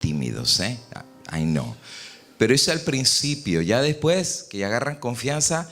tímidos, ¿eh? Ay, no. Pero es al principio, ya después que ya agarran confianza,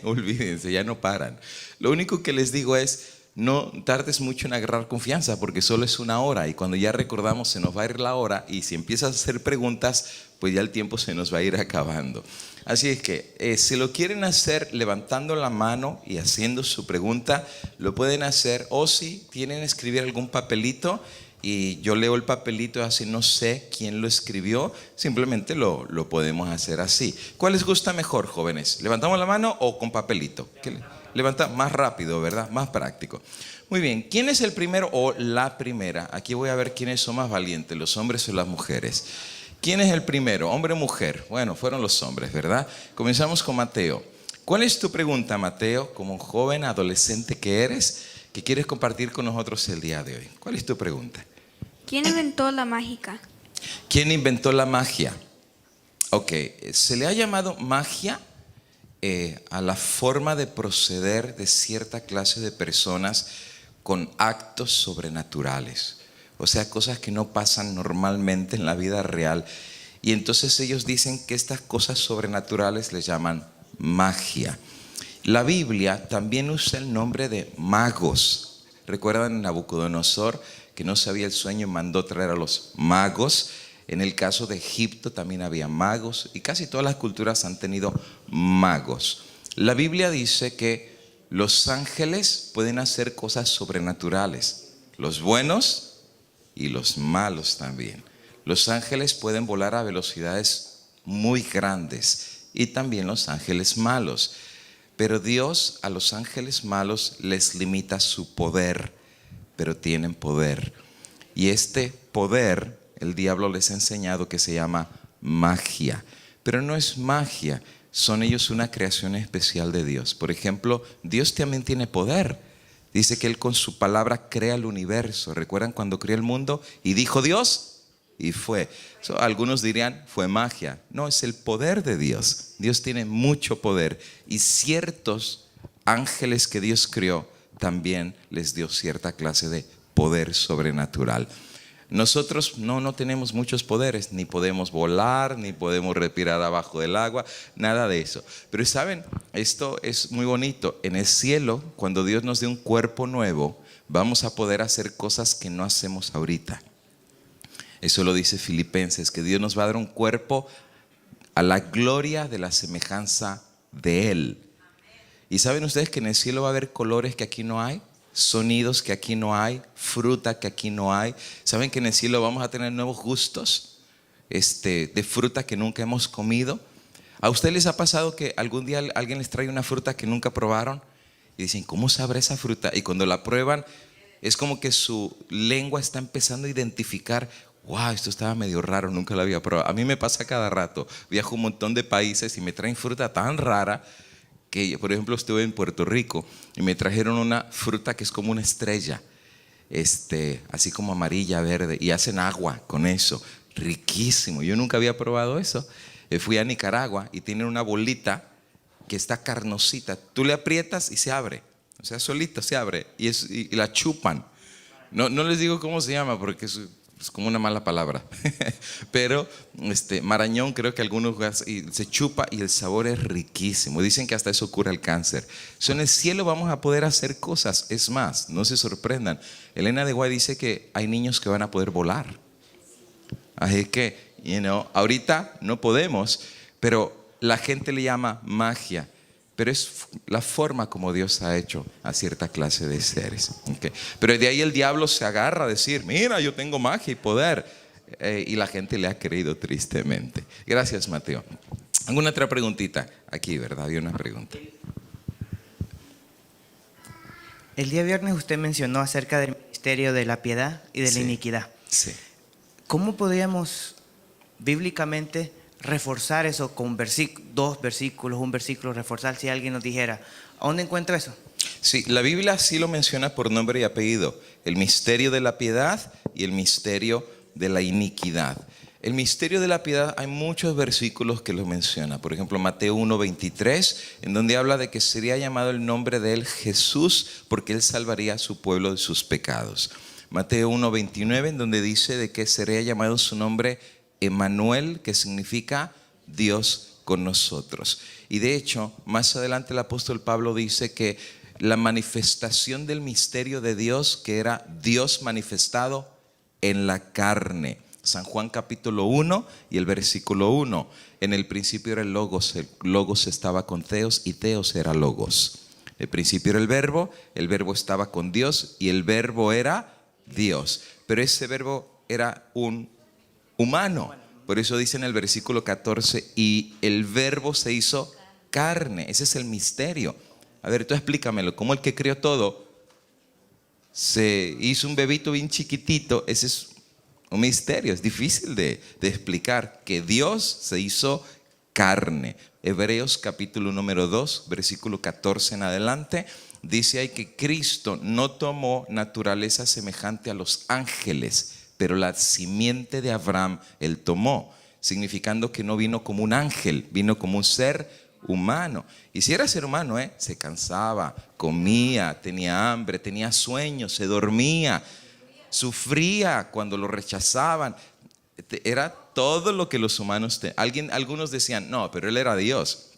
olvídense, ya no paran. Lo único que les digo es, no tardes mucho en agarrar confianza porque solo es una hora y cuando ya recordamos se nos va a ir la hora y si empiezas a hacer preguntas, pues ya el tiempo se nos va a ir acabando. Así es que si lo quieren hacer levantando la mano y haciendo su pregunta, lo pueden hacer, o si tienen que escribir algún papelito y yo leo el papelito así, no sé quién lo escribió, simplemente lo podemos hacer así. ¿Cuál les gusta mejor, jóvenes? ¿Levantamos la mano o con papelito? Levanta más rápido, ¿verdad? Más práctico. Muy bien, ¿quién es el primero o la primera? Aquí voy a ver quiénes son más valientes, los hombres o las mujeres. ¿Quién es el primero? ¿Hombre o mujer? Bueno, fueron los hombres, ¿verdad? Comenzamos con Mateo. ¿Cuál es tu pregunta, Mateo, como joven adolescente que eres, que quieres compartir con nosotros el día de hoy? ¿Cuál es tu pregunta? ¿Quién inventó la mágica? ¿Quién inventó la magia? Ok, se le ha llamado magia a la forma de proceder de cierta clase de personas con actos sobrenaturales. O sea, cosas que no pasan normalmente en la vida real. Y entonces ellos dicen que estas cosas sobrenaturales les llaman magia. La Biblia también usa el nombre de magos. ¿Recuerdan Nabucodonosor, que no sabía el sueño, mandó traer a los magos? En el caso de Egipto también había magos y casi todas las culturas han tenido magos. La Biblia dice que los ángeles pueden hacer cosas sobrenaturales, los buenos y los malos también. Los ángeles pueden volar a velocidades muy grandes y también los ángeles malos. Pero Dios a los ángeles malos les limita su poder, pero tienen poder. Y este poder el diablo les ha enseñado que se llama magia. Pero no es magia, son ellos una creación especial de Dios. Por ejemplo, Dios también tiene poder. Dice que Él con su palabra crea el universo. ¿Recuerdan cuando creó el mundo? Y dijo Dios, y fue. Algunos dirían, fue magia. No, es el poder de Dios. Dios tiene mucho poder. Y ciertos ángeles que Dios creó, también les dio cierta clase de poder sobrenatural. Nosotros no tenemos muchos poderes, ni podemos volar, ni podemos respirar abajo del agua, nada de eso. Pero saben, esto es muy bonito. En el cielo, cuando Dios nos dé un cuerpo nuevo, vamos a poder hacer cosas que no hacemos ahorita. Eso lo dice Filipenses, que Dios nos va a dar un cuerpo a la gloria de la semejanza de Él. ¿Y saben ustedes que en el cielo va a haber colores que aquí no hay? Sonidos que aquí no hay, fruta que aquí no hay. ¿Saben que en el cielo vamos a tener nuevos gustos de fruta que nunca hemos comido? ¿A ustedes les ha pasado que algún día alguien les trae una fruta que nunca probaron? Y dicen, ¿cómo sabrá esa fruta? Y cuando la prueban, es como que su lengua está empezando a identificar, wow, esto estaba medio raro, nunca lo había probado. A mí me pasa cada rato, viajo un montón de países y me traen fruta tan rara que, por ejemplo, estuve en Puerto Rico y me trajeron una fruta que es como una estrella, así como amarilla, verde, y hacen agua con eso, riquísimo. Yo nunca había probado eso. Fui a Nicaragua y tienen una bolita que está carnosita. Tú le aprietas y se abre, o sea, solito se abre y la chupan. No les digo cómo se llama porque es como una mala palabra. Pero marañón, creo que algunos y se chupa y el sabor es riquísimo. Dicen que hasta eso cura el cáncer. En el cielo vamos a poder hacer cosas. Es más, no se sorprendan. Elena de Guay dice que hay niños que van a poder volar. Así que, ahorita no podemos, pero la gente le llama magia. Pero es la forma como Dios ha hecho a cierta clase de seres. Okay. Pero de ahí el diablo se agarra a decir, mira, yo tengo magia y poder. Y la gente le ha creído tristemente. Gracias, Mateo. ¿Alguna otra preguntita? Aquí, ¿verdad? Había una pregunta. El día viernes usted mencionó acerca del misterio de la piedad y de la iniquidad. Sí. ¿Cómo podríamos bíblicamente reforzar eso con dos versículos, un versículo, reforzar si alguien nos dijera, ¿a dónde encuentro eso? Sí, la Biblia sí lo menciona por nombre y apellido, el misterio de la piedad y el misterio de la iniquidad. El misterio de la piedad hay muchos versículos que lo menciona. Por ejemplo, Mateo 1:23, en donde habla de que sería llamado el nombre de él Jesús porque él salvaría a su pueblo de sus pecados. Mateo 1:29, en donde dice de que sería llamado su nombre Emmanuel, que significa Dios con nosotros. Y de hecho, más adelante el apóstol Pablo dice que la manifestación del misterio de Dios, que era Dios manifestado en la carne. San Juan capítulo 1 y el versículo 1. En el principio era el Logos estaba con Theos y Theos era Logos. El principio era el verbo estaba con Dios y el verbo era Dios. Pero ese verbo era un humano. Por eso dice en el versículo 14, y el verbo se hizo carne. Ese es el misterio. A ver, tú explícamelo. ¿Cómo el que creó todo se hizo un bebito bien chiquitito? Ese es un misterio. Es difícil de explicar. Que Dios se hizo carne. Hebreos capítulo número 2, versículo 14 en adelante. Dice ahí que Cristo no tomó naturaleza semejante a los ángeles, pero la simiente de Abraham él tomó, significando que no vino como un ángel, vino como un ser humano. Y si era ser humano, se cansaba, comía, tenía hambre, tenía sueño, se dormía, sufría cuando lo rechazaban. Era todo lo que los humanos algunos decían, no, pero él era Dios.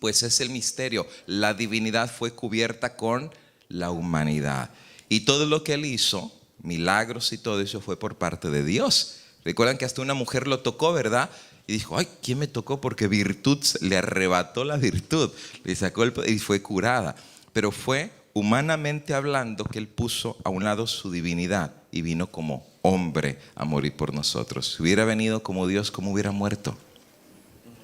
Pues es el misterio. La divinidad fue cubierta con la humanidad. Y todo lo que él hizo, milagros y todo eso, fue por parte de Dios. Recuerdan que hasta una mujer lo tocó, ¿verdad? Y dijo, ay, ¿quién me tocó? Porque virtud, le arrebató la virtud, le sacó el poder y fue curada. Pero fue humanamente hablando que él puso a un lado su divinidad y vino como hombre a morir por nosotros. Si hubiera venido como Dios, ¿cómo hubiera muerto?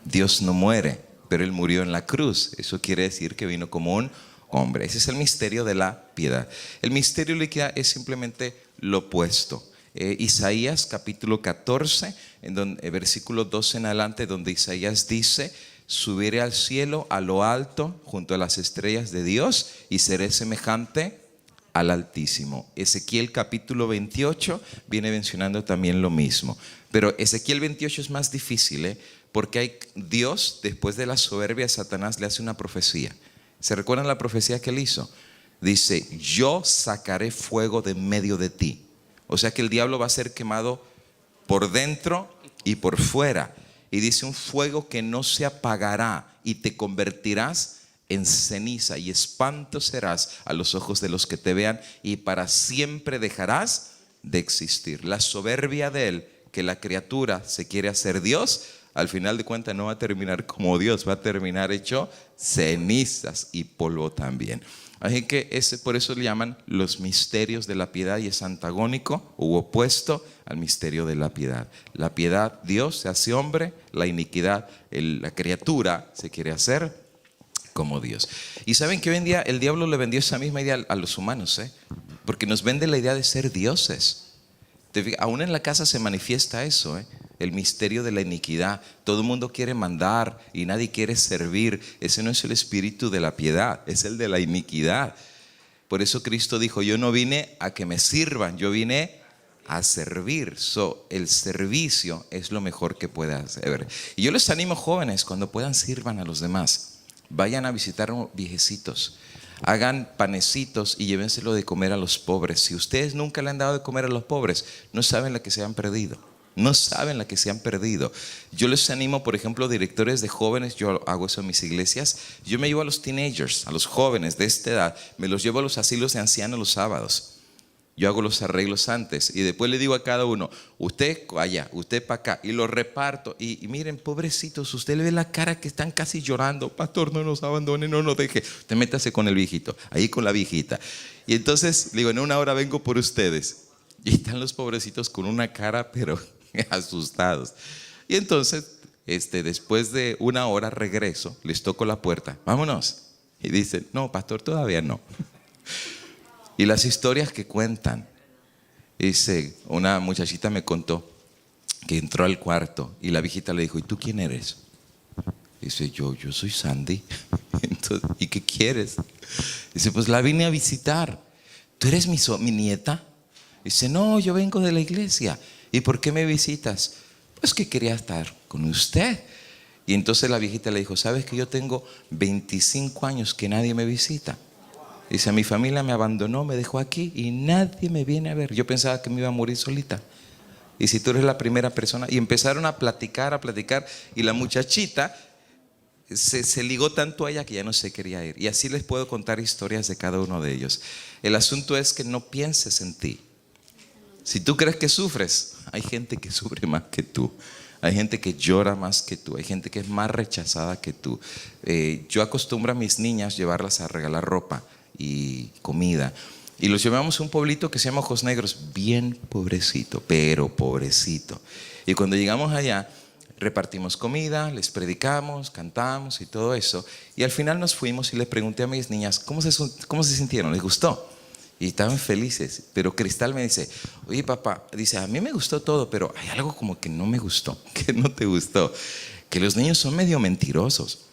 Dios no muere, pero él murió en la cruz. Eso quiere decir que vino como un hombre. Ese es el misterio de la piedad. El misterio de la equidad es simplemente lo opuesto. Isaías capítulo 14, versículo 12 en adelante, donde Isaías dice, subiré al cielo, a lo alto, junto a las estrellas de Dios, y seré semejante al Altísimo. Ezequiel capítulo 28 viene mencionando también lo mismo. Pero Ezequiel 28 es más difícil, porque Dios, después de la soberbia de Satanás, le hace una profecía. ¿Se recuerdan la profecía que él hizo? Dice, yo sacaré fuego de medio de ti. O sea que el diablo va a ser quemado por dentro y por fuera. Y dice, un fuego que no se apagará, y te convertirás en ceniza y espanto serás a los ojos de los que te vean, y para siempre dejarás de existir. La soberbia de él, que la criatura se quiere hacer Dios, al final de cuentas no va a terminar como Dios, va a terminar hecho cenizas y polvo también. Así que por eso le llaman los misterios de la piedad, y es antagónico u opuesto al misterio de la piedad. La piedad, Dios se hace hombre; la iniquidad, la criatura se quiere hacer como Dios. Y saben que hoy en día el diablo le vendió esa misma idea a los humanos, porque nos vende la idea de ser dioses. Aún en la casa se manifiesta eso, el misterio de la iniquidad. Todo el mundo quiere mandar y nadie quiere servir. Ese no es el espíritu de la piedad, es el de la iniquidad. Por eso Cristo dijo, yo no vine a que me sirvan, yo vine a servir. El servicio es lo mejor que puede hacer. Y yo les animo, jóvenes, cuando puedan, sirvan a los demás. Vayan a visitar a viejecitos, hagan panecitos y llévenselo de comer a los pobres. Si ustedes nunca le han dado de comer a los pobres, no saben la que se han perdido. No saben la que se han perdido. Yo les animo, por ejemplo, directores de jóvenes, yo hago eso en mis iglesias. Yo me llevo a los teenagers, a los jóvenes de esta edad, me los llevo a los asilos de ancianos los sábados. Yo hago los arreglos antes y después le digo a cada uno, usted allá, usted para acá, y lo reparto. Y miren, pobrecitos, usted le ve la cara que están casi llorando. Pastor, no nos abandone, no nos deje. Usted métase con el viejito, ahí con la viejita. Y entonces digo, en una hora vengo por ustedes. Y están los pobrecitos con una cara, pero asustados. Y entonces, después de una hora regreso, les toco la puerta, vámonos. Y dicen, no, pastor, todavía no. Y las historias que cuentan, dice, una muchachita me contó que entró al cuarto y la viejita le dijo, ¿y tú quién eres? Dice, yo soy Sandy. Entonces, ¿y qué quieres? Dice, pues la vine a visitar. ¿Tú eres mi nieta? Dice, no, yo vengo de la iglesia. ¿Y por qué me visitas? Pues que quería estar con usted. Y entonces la viejita le dijo, ¿sabes que yo tengo 25 años que nadie me visita? Dice, mi familia me abandonó, me dejó aquí y nadie me viene a ver. Yo pensaba que me iba a morir solita. Y si tú eres la primera persona. Y empezaron a platicar. Y la muchachita se ligó tanto a ella que ya no se quería ir. Y así les puedo contar historias de cada uno de ellos. El asunto es que no pienses en ti. Si tú crees que sufres, hay gente que sufre más que tú. Hay gente que llora más que tú. Hay gente que es más rechazada que tú. Yo acostumbro a mis niñas llevarlas a regalar ropa y comida. Y los llevamos a un pueblito que se llama Ojos Negros, bien pobrecito, pero pobrecito. Y cuando llegamos allá, repartimos comida, les predicamos, cantamos y todo eso. Y al final nos fuimos y les pregunté a mis niñas, ¿cómo se sintieron? ¿Les gustó? Y estaban felices. Pero Cristal me dice, oye papá, dice, a mí me gustó todo, pero hay algo como que no me gustó. ¿Qué no te gustó? Que los niños son medio mentirosos.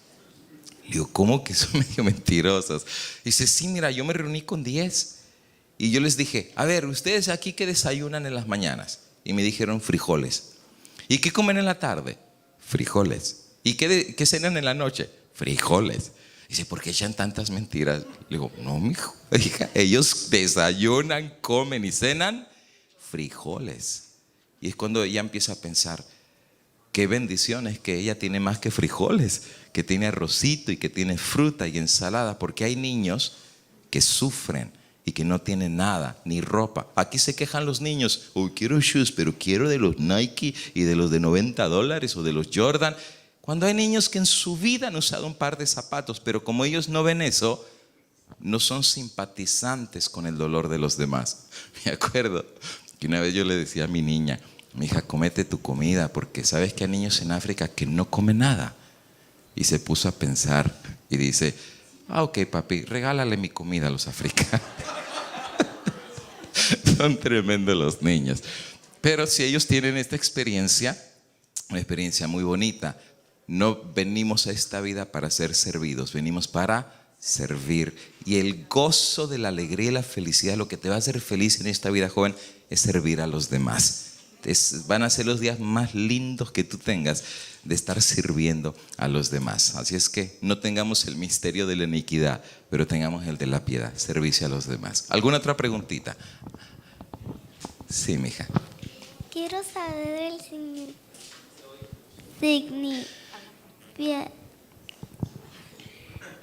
Le digo, ¿cómo que son medio mentirosos? Dice, sí, mira, yo me reuní con 10 y yo les dije, a ver, ¿ustedes aquí qué desayunan en las mañanas? Y me dijeron frijoles. ¿Y qué comen en la tarde? Frijoles. ¿Y qué cenan en la noche? Frijoles. Dice, ¿por qué echan tantas mentiras? Le digo, no, mijo, hija, ellos desayunan, comen y cenan frijoles. Y es cuando ella empieza a pensar, qué bendición es que ella tiene más que frijoles, que tiene arrocito y que tiene fruta y ensalada, porque hay niños que sufren y que no tienen nada, ni ropa. Aquí se quejan los niños, oh, quiero shoes, pero quiero de los Nike y de los de $90 o de los Jordan. Cuando hay niños que en su vida han usado un par de zapatos, pero como ellos no ven eso, no son simpatizantes con el dolor de los demás. Me acuerdo que una vez yo le decía a mi niña, mi hija, cómete tu comida, porque sabes que hay niños en África que no comen nada. Y se puso a pensar y dice, ok papi, regálale mi comida a los africanos. Son tremendos los niños. Pero si ellos tienen esta experiencia, una experiencia muy bonita, no venimos a esta vida para ser servidos, venimos para servir. Y el gozo de la alegría y la felicidad, lo que te va a hacer feliz en esta vida, joven, es servir a los demás. Van a ser los días más lindos que tú tengas de estar sirviendo a los demás. Así es que no tengamos el misterio de la iniquidad, pero tengamos el de la piedad, servicio a los demás. ¿Alguna otra preguntita? Sí, mija. Quiero saber el significado.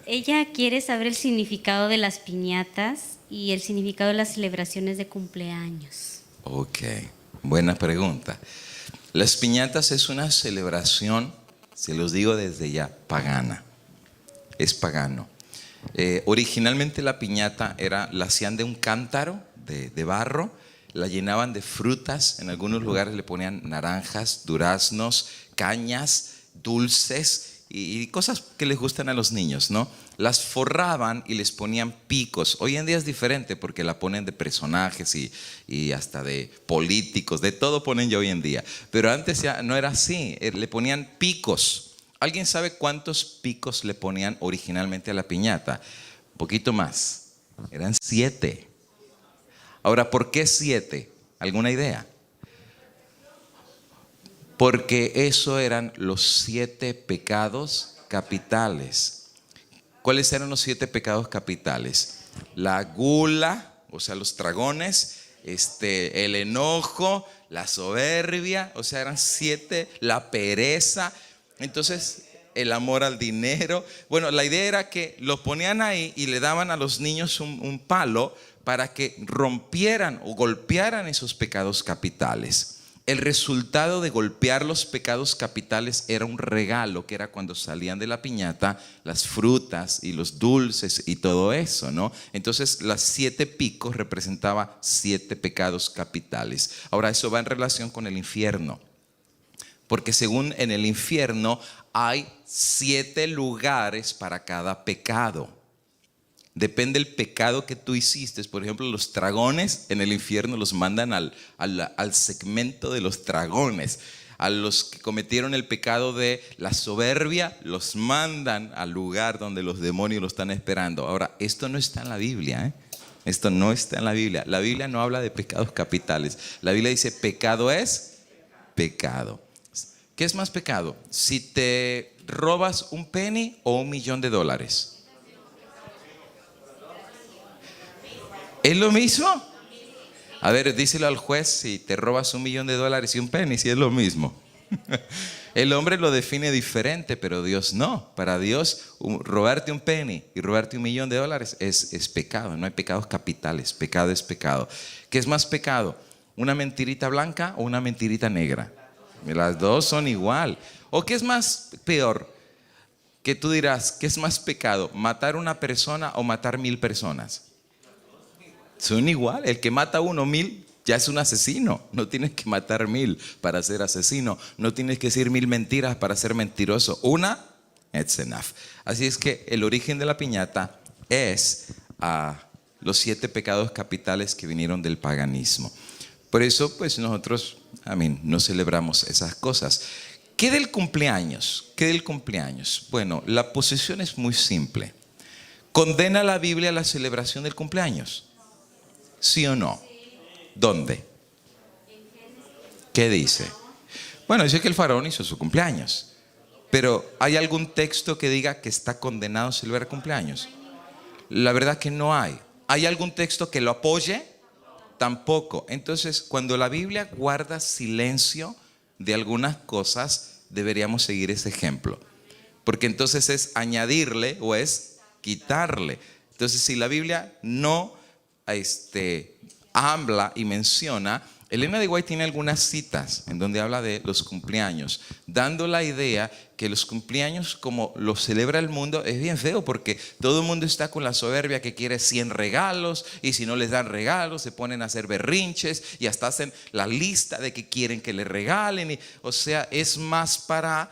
Ella quiere saber el significado de las piñatas y el significado de las celebraciones de cumpleaños. Ok, buena pregunta. Las piñatas es una celebración, se los digo desde ya, pagana. Es pagano. Originalmente la piñata la hacían de un cántaro de barro, la llenaban de frutas, en algunos lugares le ponían naranjas, duraznos, cañas, dulces y cosas que les gustan a los niños, ¿no? Las forraban y les ponían picos. Hoy en día es diferente porque la ponen de personajes y hasta de políticos, de todo ponen ya hoy en día. Pero antes ya no era así, le ponían picos. ¿Alguien sabe cuántos picos le ponían originalmente a la piñata? Un poquito más, eran 7. Ahora, ¿por qué 7? ¿Alguna idea? Porque eso eran los 7 pecados capitales. ¿Cuáles eran los 7 pecados capitales? La gula, o sea, los tragones, el enojo, la soberbia, o sea, eran 7, la pereza, entonces el amor al dinero. Bueno, la idea era que lo ponían ahí y le daban a los niños un palo para que rompieran o golpearan esos pecados capitales. El resultado de golpear los pecados capitales era un regalo, que era cuando salían de la piñata las frutas y los dulces y todo eso, ¿no? Entonces, las 7 picos representaba 7 pecados capitales. Ahora, eso va en relación con el infierno, porque según en el infierno hay 7 lugares para cada pecado. Depende del pecado que tú hiciste. Por ejemplo, los dragones en el infierno los mandan al segmento de los dragones. A los que cometieron el pecado de la soberbia los mandan al lugar donde los demonios lo están esperando. Ahora, esto no está en la Biblia, ¿eh? Esto no está en la Biblia. La Biblia no habla de pecados capitales. La Biblia dice pecado es pecado. ¿Qué es más pecado? Si te robas un penny o $1,000,000. ¿Es lo mismo? A ver, díselo al juez si te robas $1 millón y un penny, si es lo mismo. El hombre lo define diferente, pero Dios no. Para Dios, robarte un penny y robarte $1 millón es pecado. No hay pecados capitales. Pecado es pecado. ¿Qué es más pecado? ¿Una mentirita blanca o una mentirita negra? Las dos son igual. ¿O qué es más peor? Que tú dirás, ¿qué es más pecado? ¿Matar una persona o matar 1000 personas? Son igual. El que mata 1000 ya es un asesino. No tienes que matar 1000 para ser asesino. No tienes que decir 1000 mentiras para ser mentiroso. Una, it's enough. Así es que el origen de la piñata es los 7 pecados capitales que vinieron del paganismo. Por eso, pues nosotros, no celebramos esas cosas. ¿Qué del cumpleaños? ¿Qué del cumpleaños? Bueno, la posición es muy simple. ¿Condena la Biblia la celebración del cumpleaños? ¿Sí o no? ¿Dónde? ¿Qué dice? Bueno, dice que el faraón hizo su cumpleaños. Pero ¿hay algún texto que diga que está condenado a celebrar cumpleaños? La verdad que no hay. ¿Hay algún texto que lo apoye? Tampoco. Entonces, cuando la Biblia guarda silencio de algunas cosas, deberíamos seguir ese ejemplo. Porque entonces es añadirle o es quitarle. Entonces, si la Biblia no habla y menciona, Elena de White tiene algunas citas en donde habla de los cumpleaños, dando la idea que los cumpleaños, como los celebra el mundo, es bien feo porque todo el mundo está con la soberbia que quiere 100 regalos y si no les dan regalos se ponen a hacer berrinches y hasta hacen la lista de que quieren que le regalen. O sea, es más para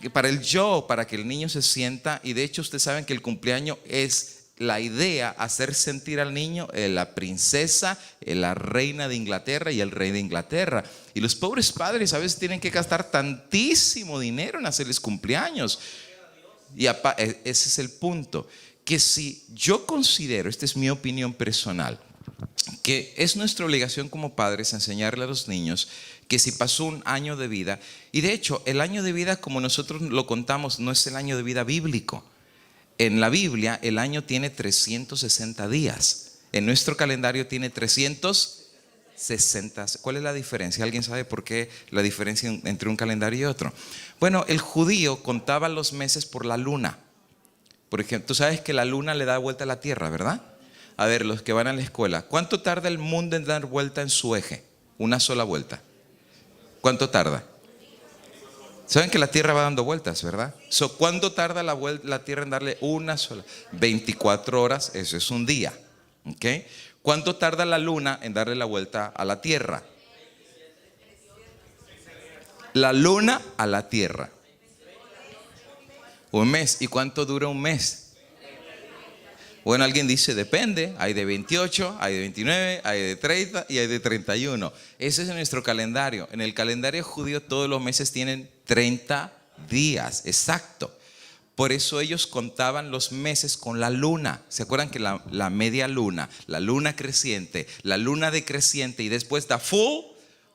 el yo, para que el niño se sienta. Y de hecho ustedes saben que el cumpleaños es la idea, hacer sentir al niño la princesa, la reina de Inglaterra y el rey de Inglaterra. Y los pobres padres a veces tienen que gastar tantísimo dinero en hacerles cumpleaños. Y ese es el punto. Que si yo considero, esta es mi opinión personal, que es nuestra obligación como padres enseñarle a los niños que si pasó un año de vida, y de hecho el año de vida como nosotros lo contamos no es el año de vida bíblico. En la Biblia el año tiene 360 días. En nuestro calendario tiene 360. ¿Cuál es la diferencia? ¿Alguien sabe por qué la diferencia entre un calendario y otro? Bueno, el judío contaba los meses por la luna. Por ejemplo, tú sabes que la luna le da vuelta a la tierra, ¿verdad? A ver, los que van a la escuela, ¿cuánto tarda el mundo en dar vuelta en su eje? Una sola vuelta. ¿Cuánto tarda? Saben que la tierra va dando vueltas, ¿verdad? ¿Cuánto tarda la tierra en darle una sola? 24 horas, eso es un día. ¿Okay? ¿Cuánto tarda la luna en darle la vuelta a la tierra? La luna a la tierra. Un mes. ¿Y cuánto dura un mes? Bueno, alguien dice depende. Hay de 28, hay de 29, hay de 30 y hay de 31. Ese es nuestro calendario. En el calendario judío todos los meses tienen 30 días, exacto. Por eso ellos contaban los meses con la luna. ¿Se acuerdan que la media luna, la luna creciente, la luna decreciente y después da full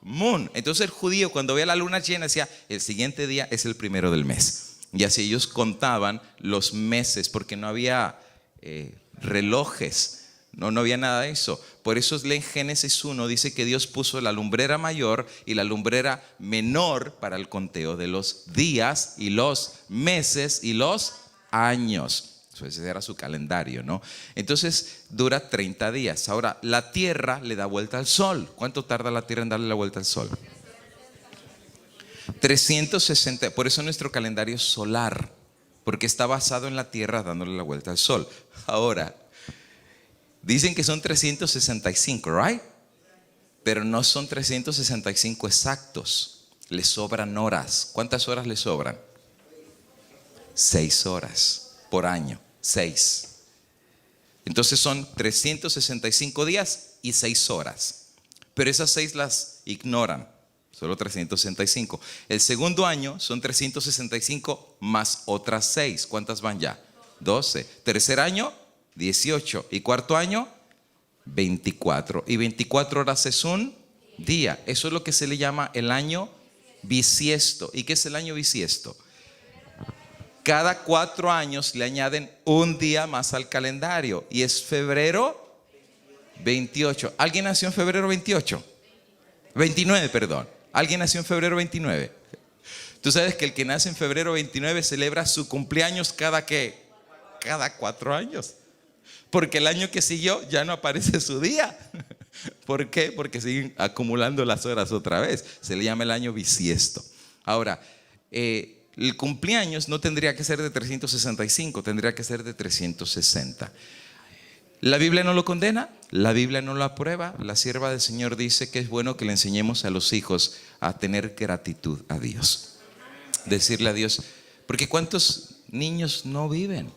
moon? Entonces el judío cuando veía la luna llena decía, el siguiente día es el primero del mes. Y así ellos contaban los meses porque no había relojes. No había nada de eso. Por eso leen Génesis 1, dice que Dios puso la lumbrera mayor y la lumbrera menor para el conteo de los días y los meses y los años. Ese era su calendario, ¿no? Entonces dura 30 días. Ahora, la tierra le da vuelta al sol. ¿Cuánto tarda la tierra en darle la vuelta al sol? 360. Por eso nuestro calendario es solar, porque está basado en la tierra dándole la vuelta al sol. Ahora, dicen que son 365, ¿right? Pero no son 365 exactos. Le sobran horas. ¿Cuántas horas le sobran? 6 horas por año. 6. Entonces son 365 días y 6 horas. Pero esas 6 las ignoran. Solo 365. El segundo año son 365 más otras 6. ¿Cuántas van ya? 12. Tercer año, 18. Y cuarto año, 24. Y 24 horas es un día. Eso es lo que se le llama el año bisiesto. ¿Y qué es el año bisiesto? Cada 4 años le añaden un día más al calendario. Y es febrero 28. ¿Alguien nació en febrero 28? 29, perdón. ¿Alguien nació en febrero 29? Tú sabes que el que nace en febrero 29 celebra su cumpleaños cada 4 años. Porque el año que siguió ya no aparece su día. ¿Por qué? Porque siguen acumulando las horas otra vez. Se le llama el año bisiesto. Ahora, el cumpleaños no tendría que ser de 365, tendría que ser de 360. La Biblia no lo condena, la Biblia no lo aprueba. La sierva del Señor dice que es bueno que le enseñemos a los hijos a tener gratitud a Dios. Decirle a Dios, porque ¿cuántos niños no viven?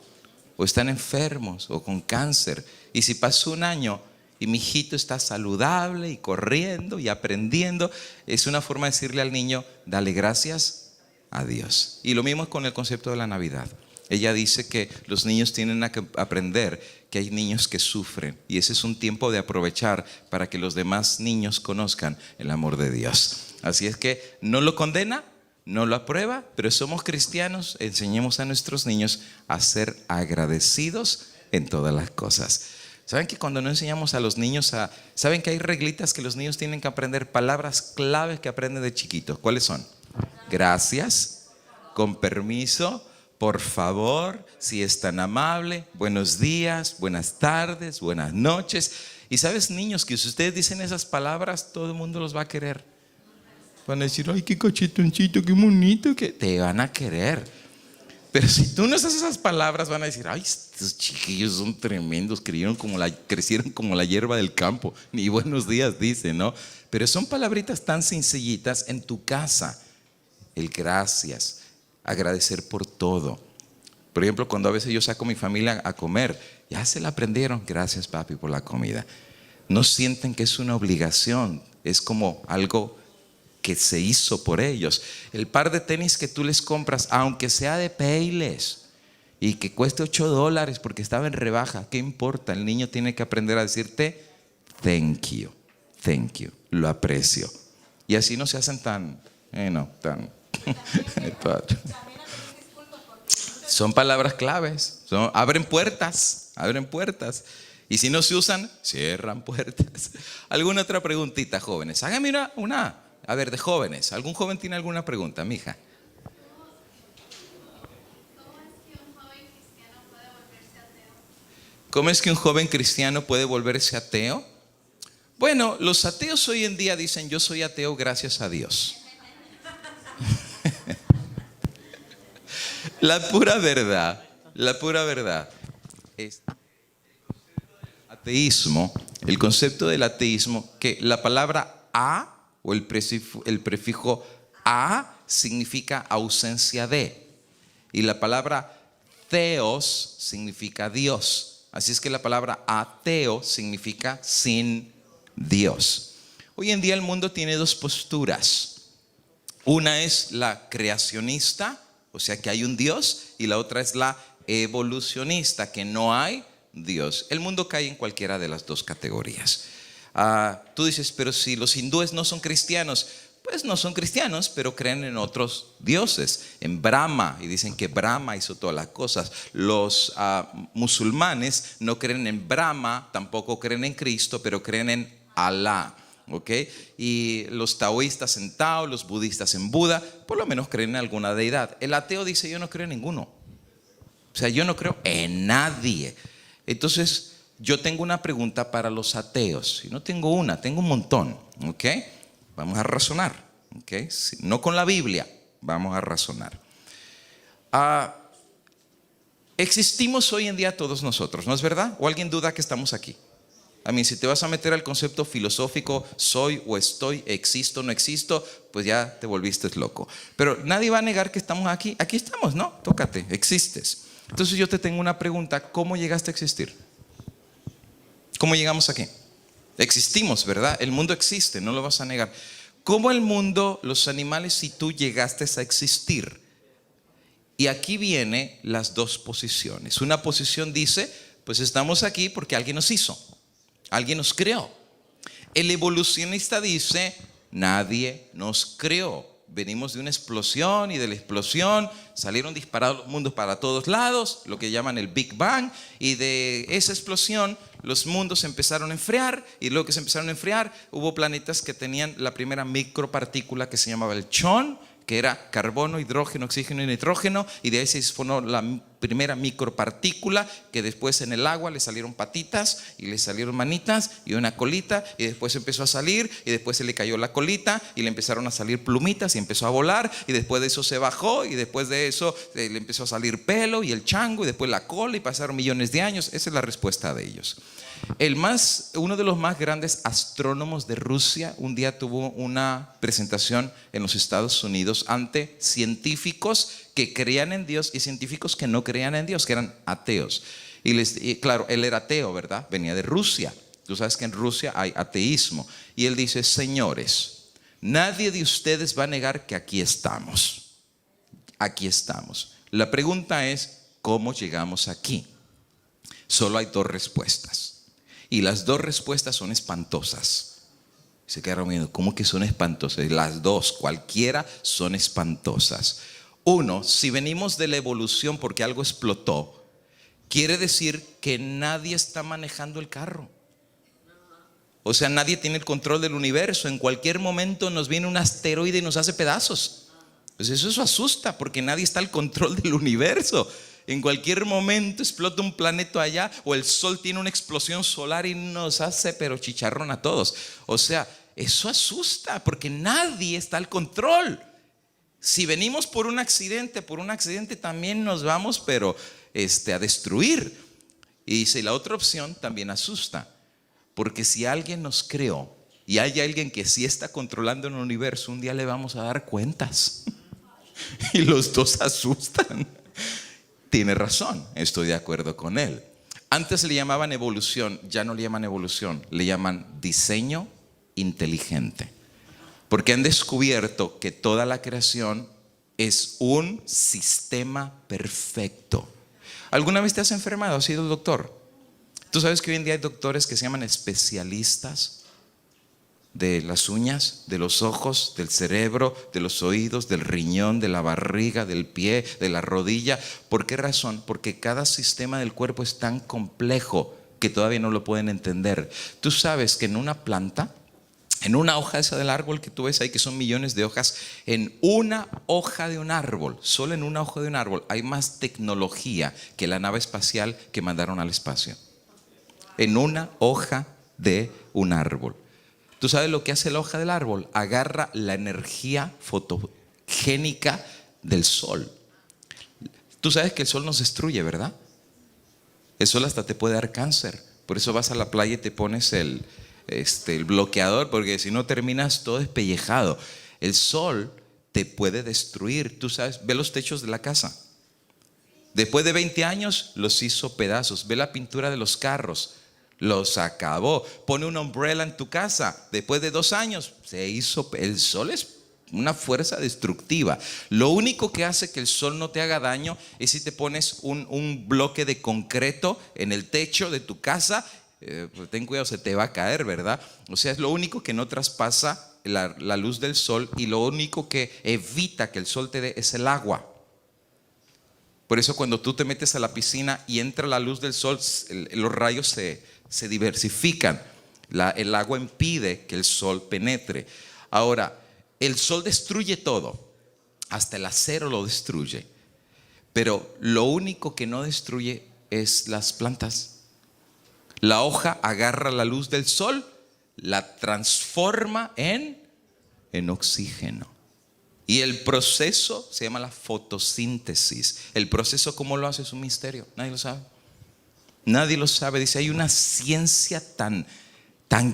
O están enfermos o con cáncer. Y si pasó un año y mi hijito está saludable y corriendo y aprendiendo, es una forma de decirle al niño, dale gracias a Dios. Y lo mismo es con el concepto de la Navidad. Ella dice que los niños tienen que aprender que hay niños que sufren y ese es un tiempo de aprovechar para que los demás niños conozcan el amor de Dios. Así es que no lo condena, no lo aprueba, pero somos cristianos, enseñemos a nuestros niños a ser agradecidos en todas las cosas. ¿Saben que cuando no enseñamos a los niños saben que hay reglitas que los niños tienen que aprender, palabras claves que aprenden de chiquitos? ¿Cuáles son? Gracias, con permiso, por favor, si es tan amable, buenos días, buenas tardes, buenas noches. Y sabes, niños, que si ustedes dicen esas palabras, todo el mundo los va a querer. Van a decir, ay, qué cachetoncito, qué bonito, que te van a querer. Pero si tú no usas esas palabras, van a decir, ay, estos chiquillos son tremendos, crecieron como la hierba del campo. Ni buenos días dicen, ¿no? Pero son palabritas tan sencillitas en tu casa. El gracias, agradecer por todo. Por ejemplo, cuando a veces yo saco a mi familia a comer, ya se la aprendieron, gracias papi por la comida. No sienten que es una obligación, es como algo que se hizo por ellos. El par de tenis que tú les compras, aunque sea de Payless y que cueste $8 porque estaba en rebaja, ¿qué importa? El niño tiene que aprender a decirte thank you, lo aprecio. Y así no se hacen tan son palabras claves, abren puertas. Y si no se usan, cierran puertas. ¿Alguna otra preguntita, jóvenes? Háganme una. A ver, de jóvenes. ¿Algún joven tiene alguna pregunta, mija? ¿Cómo es que un joven cristiano puede volverse ateo? Bueno, los ateos hoy en día dicen, yo soy ateo gracias a Dios. La pura verdad es el concepto del ateísmo, que la palabra a o el prefijo a significa ausencia de, y la palabra theos significa Dios. Así es que la palabra ateo significa sin Dios. Hoy en día el mundo tiene dos posturas. Una es la creacionista, o sea que hay un Dios, y la otra es la evolucionista, que no hay Dios. El mundo cae en cualquiera de las dos categorías. Tú dices, pero si los hindúes no son cristianos, pues no son cristianos, pero creen en otros dioses, en Brahma, y dicen que Brahma hizo todas las cosas. Los musulmanes no creen en Brahma, tampoco creen en Cristo, pero creen en Alá. ¿Okay? Y los taoístas en Tao, los budistas en Buda, por lo menos creen en alguna deidad. El ateo dice, yo no creo en ninguno. O sea, yo no creo en nadie. Entonces, yo tengo una pregunta para los ateos. Y no tengo una, tengo un montón. ¿Okay? Vamos a razonar. ¿Okay? No con la Biblia, vamos a razonar. Existimos hoy en día todos nosotros, ¿no es verdad? ¿O alguien duda que estamos aquí? A mí, si te vas a meter al concepto filosófico, soy o estoy, existo o no existo, pues ya te volviste loco. Pero nadie va a negar que estamos aquí. Aquí estamos, ¿no? Tócate, existes. Entonces yo te tengo una pregunta, ¿cómo llegaste a existir? ¿Cómo llegamos aquí? Existimos, ¿verdad? El mundo existe, no lo vas a negar. ¿Cómo el mundo, los animales y tú llegaste a existir? Y aquí vienen las dos posiciones. Una posición dice, pues estamos aquí porque alguien nos hizo. Alguien nos creó. El evolucionista dice, nadie nos creó. venimos de una explosión y de la explosión salieron disparados los mundos para todos lados, lo que llaman el Big Bang, y de esa explosión los mundos se empezaron a enfriar, y luego que se empezaron a enfriar hubo planetas que tenían la primera micropartícula que se llamaba el chon, que era carbono, hidrógeno, oxígeno y nitrógeno, y de ahí se formó la primera micropartícula, que después en el agua le salieron patitas y le salieron manitas y una colita, y después empezó a salir, y después se le cayó la colita y le empezaron a salir plumitas y empezó a volar, y después de eso se bajó, y después de eso le empezó a salir pelo y el chango y después la cola, y pasaron millones de años. Esa es la respuesta de ellos. Uno de los más grandes astrónomos de Rusia un día tuvo una presentación en los Estados Unidos ante científicos que creían en Dios y científicos que no creían en Dios, que eran ateos. Y claro, él era ateo, ¿verdad? Venía de Rusia. Tú sabes que en Rusia hay ateísmo. Y él dice: señores, nadie de ustedes va a negar que aquí estamos. Aquí estamos. La pregunta es, ¿cómo llegamos aquí? Solo hay dos respuestas. Y las dos respuestas son espantosas. Se quedaron viendo, ¿cómo que son espantosas? Las dos, cualquiera, son espantosas. Uno, si venimos de la evolución porque algo explotó, quiere decir que nadie está manejando el carro. O sea, nadie tiene el control del universo. En cualquier momento nos viene un asteroide y nos hace pedazos. Pues eso asusta, porque nadie está al control del universo. En cualquier momento explota un planeta allá, o el sol tiene una explosión solar y nos hace pero chicharrón a todos. O sea, eso asusta porque nadie está al control. Si venimos por un accidente también nos vamos pero a destruir. Y si la otra opción también asusta, porque si alguien nos creó y hay alguien que sí está controlando el universo, un día le vamos a dar cuentas. Y los dos asustan. Tiene razón, estoy de acuerdo con él. Antes le llamaban evolución, ya no le llaman evolución, le llaman diseño inteligente. Porque han descubierto que toda la creación es un sistema perfecto. ¿Alguna vez te has enfermado? ¿Has sido doctor? ¿Tú sabes que hoy en día hay doctores que se llaman especialistas de las uñas, de los ojos, del cerebro, de los oídos, del riñón, de la barriga, del pie, de la rodilla? ¿Por qué razón? Porque cada sistema del cuerpo es tan complejo que todavía no lo pueden entender. Tú sabes que en una planta, en una hoja esa del árbol que tú ves ahí, que son millones de hojas, en una hoja de un árbol, solo en una hoja de un árbol, hay más tecnología que la nave espacial que mandaron al espacio. En una hoja de un árbol. ¿Tú sabes lo que hace la hoja del árbol? Agarra la energía fotogénica del sol. Tú sabes que el sol nos destruye, ¿verdad? El sol hasta te puede dar cáncer. Por eso vas a la playa y te pones el bloqueador, porque si no terminas todo despellejado. El sol te puede destruir. Tú sabes, ve los techos de la casa. Después de 20 años los hizo pedazos. Ve la pintura de los carros. Los acabó. Pone una umbrella en tu casa. Después de 2 años se hizo. El sol es una fuerza destructiva. Lo único que hace que el sol no te haga daño es si te pones un bloque de concreto en el techo de tu casa. Pues ten cuidado, se te va a caer, ¿verdad? O sea, es lo único que no traspasa la luz del sol, y lo único que evita que el sol te dé es el agua. Por eso cuando tú te metes a la piscina y entra la luz del sol, los rayos se diversifican. El agua impide que el sol penetre. Ahora, el sol destruye todo, hasta el acero lo destruye, pero lo único que no destruye es las plantas. La hoja agarra la luz del sol, la transforma en oxígeno. Y el proceso se llama la fotosíntesis. El proceso, ¿cómo lo hace? Es un misterio, nadie lo sabe. Nadie lo sabe. Dice, hay una ciencia tan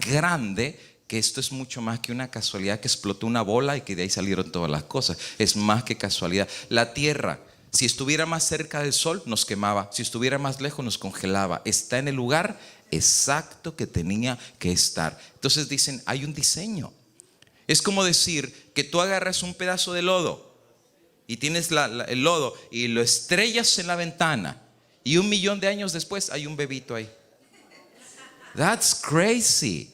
grande que esto es mucho más que una casualidad que explotó una bola y que de ahí salieron todas las cosas. Es más que casualidad. La Tierra, si estuviera más cerca del sol, nos quemaba. Si estuviera más lejos, nos congelaba. Está en el lugar exacto que tenía que estar. Entonces dicen, hay un diseño. Es como decir que tú agarras un pedazo de lodo y tienes el lodo y lo estrellas en la ventana, y 1 millón de años después hay un bebito ahí. That's crazy.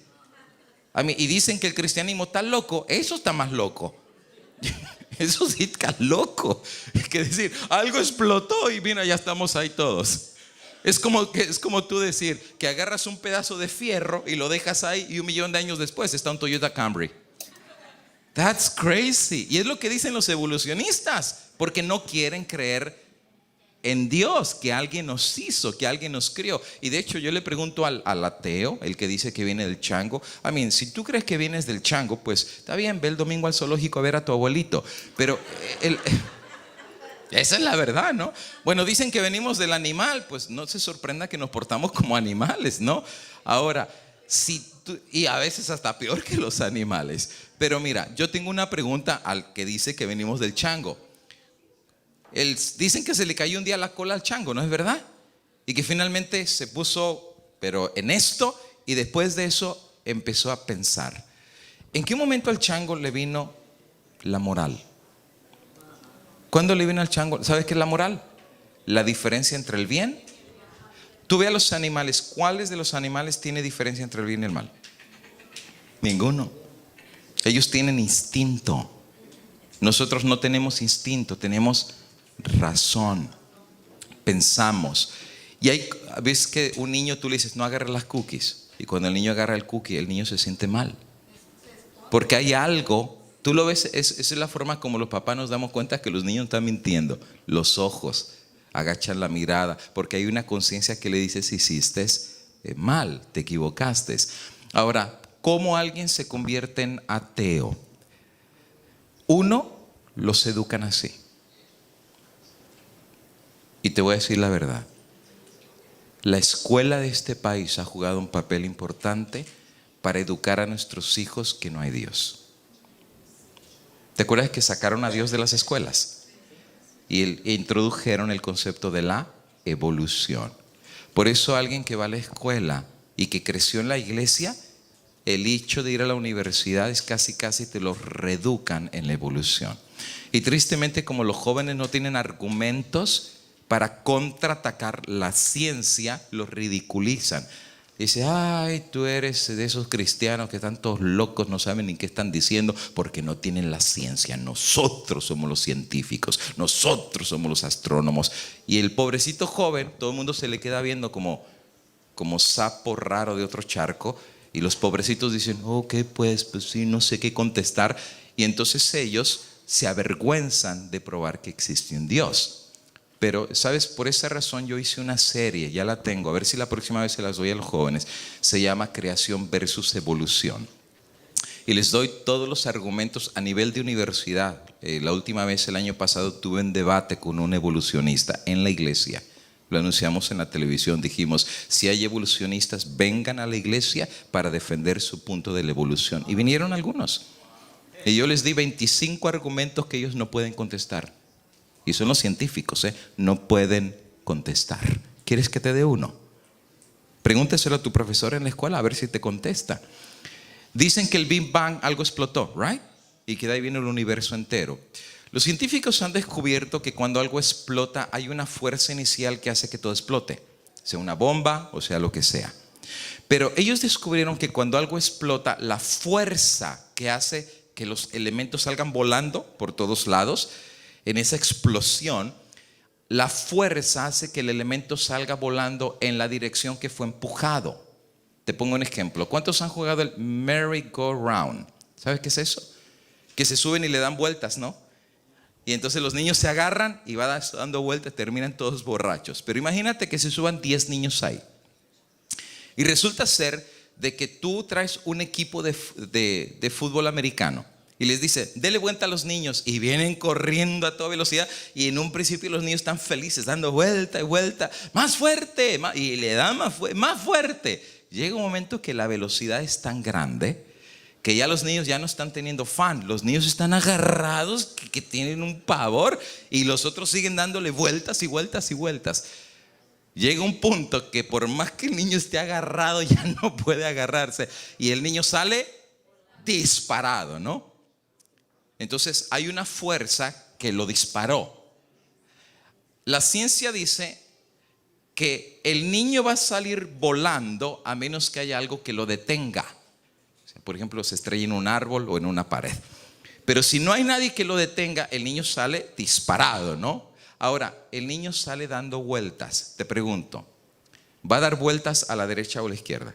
Y dicen que el cristianismo está loco. Eso está más loco. Eso sí está loco. Es que decir, algo explotó y mira, ya estamos ahí todos. Es como tú decir que agarras un pedazo de fierro y lo dejas ahí y 1.000.000 de años después está un Toyota Camry. That's crazy. Y es lo que dicen los evolucionistas, porque no quieren creer en Dios, que alguien nos hizo, que alguien nos crió. Y de hecho yo le pregunto al ateo, el que dice que viene del chango, si tú crees que vienes del chango, pues está bien, ve el domingo al zoológico a ver a tu abuelito. Pero esa es la verdad, ¿no? Bueno, dicen que venimos del animal, pues no se sorprenda que nos portamos como animales, ¿no? Ahora, y a veces hasta peor que los animales. Pero mira, yo tengo una pregunta al que dice que venimos del chango. Dicen que se le cayó un día la cola al chango, ¿no es verdad? Y que finalmente se puso, pero en esto, y después de eso empezó a pensar. ¿En qué momento al chango le vino la moral? ¿Cuándo le vino al chango? ¿Sabes qué es la moral? La diferencia entre el bien. Tú ve a los animales, ¿cuáles de los animales tiene diferencia entre el bien y el mal? Ninguno. Ellos tienen instinto. Nosotros no tenemos instinto, tenemos razón. Pensamos. Y hay veces que un niño tú le dices, no agarres las cookies. Y cuando el niño agarra el cookie, el niño se siente mal. Porque hay algo, tú lo ves, esa es la forma como los papás nos damos cuenta que los niños están mintiendo. Los ojos, agachan la mirada, porque hay una conciencia que le dice si hiciste mal, te equivocaste. Ahora, ¿cómo alguien se convierte en ateo? Uno, los educan así. Y te voy a decir la verdad. La escuela de este país ha jugado un papel importante para educar a nuestros hijos que no hay Dios. ¿Te acuerdas que sacaron a Dios de las escuelas? E introdujeron el concepto de la evolución. Por eso alguien que va a la escuela y que creció en la iglesia, el hecho de ir a la universidad es casi te lo reeducan en la evolución. Y tristemente, como los jóvenes no tienen argumentos para contraatacar la ciencia, los ridiculizan. Dice, ay, tú eres de esos cristianos que están todos locos, no saben ni qué están diciendo porque no tienen la ciencia. Nosotros somos los científicos, nosotros somos los astrónomos. Y el pobrecito joven, todo el mundo se le queda viendo como sapo raro de otro charco. Y los pobrecitos dicen, ok, pues sí, no sé qué contestar. Y entonces ellos se avergüenzan de probar que existe un Dios. Pero, ¿sabes? Por esa razón yo hice una serie, ya la tengo, a ver si la próxima vez se las doy a los jóvenes. Se llama Creación versus Evolución. Y les doy todos los argumentos a nivel de universidad. La última vez, el año pasado, tuve un debate con un evolucionista en la iglesia. Lo anunciamos en la televisión, dijimos, si hay evolucionistas, vengan a la iglesia para defender su punto de la evolución. Y vinieron algunos. Y yo les di 25 argumentos que ellos no pueden contestar. Y son los científicos, no pueden contestar. ¿Quieres que te dé uno? Pregúntaselo a tu profesor en la escuela a ver si te contesta. Dicen que el Big Bang algo explotó, ¿right? Y que de ahí viene el universo entero. Los científicos han descubierto que cuando algo explota hay una fuerza inicial que hace que todo explote, sea una bomba o sea lo que sea. Pero ellos descubrieron que cuando algo explota, la fuerza que hace que los elementos salgan volando por todos lados, en esa explosión, la fuerza hace que el elemento salga volando en la dirección que fue empujado. Te pongo un ejemplo. ¿Cuántos han jugado el merry-go-round? ¿Sabes qué es eso? Que se suben y le dan vueltas, ¿no? Y entonces los niños se agarran y van dando vueltas, terminan todos borrachos. Pero imagínate que se suban 10 niños ahí. Y resulta ser de que tú traes un equipo de fútbol americano. Y les dice, dele vuelta a los niños. Y vienen corriendo a toda velocidad. Y en un principio los niños están felices, dando vuelta y vuelta. Más fuerte. Y le dan más fuerte. Llega un momento que la velocidad es tan grande que ya los niños ya no están teniendo fan. Los niños están agarrados, que tienen un pavor. Y los otros siguen dándole vueltas y vueltas y vueltas. Llega un punto que por más que el niño esté agarrado, ya no puede agarrarse. Y el niño sale disparado, ¿no? Entonces hay una fuerza que lo disparó. La ciencia dice que el niño va a salir volando a menos que haya algo que lo detenga. O sea, por ejemplo, se estrella en un árbol o en una pared. Pero si no hay nadie que lo detenga, el niño sale disparado, ¿no? Ahora, el niño sale dando vueltas. Te pregunto, ¿va a dar vueltas a la derecha o a la izquierda?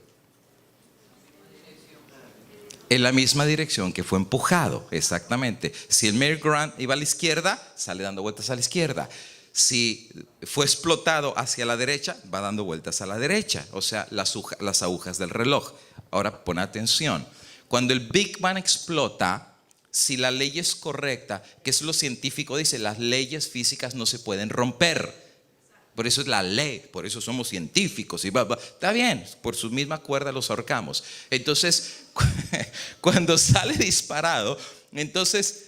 En la misma dirección que fue empujado, exactamente. Si el merry-go-round iba a la izquierda, sale dando vueltas a la izquierda. Si fue explotado hacia la derecha, va dando vueltas a la derecha. O sea, las agujas del reloj. Ahora pon atención. Cuando el Big Bang explota, si la ley es correcta, que es lo científico dice, las leyes físicas no se pueden romper. Por eso es la ley, por eso somos científicos. Está bien, por su misma cuerda los ahorcamos. Entonces, cuando sale disparado, entonces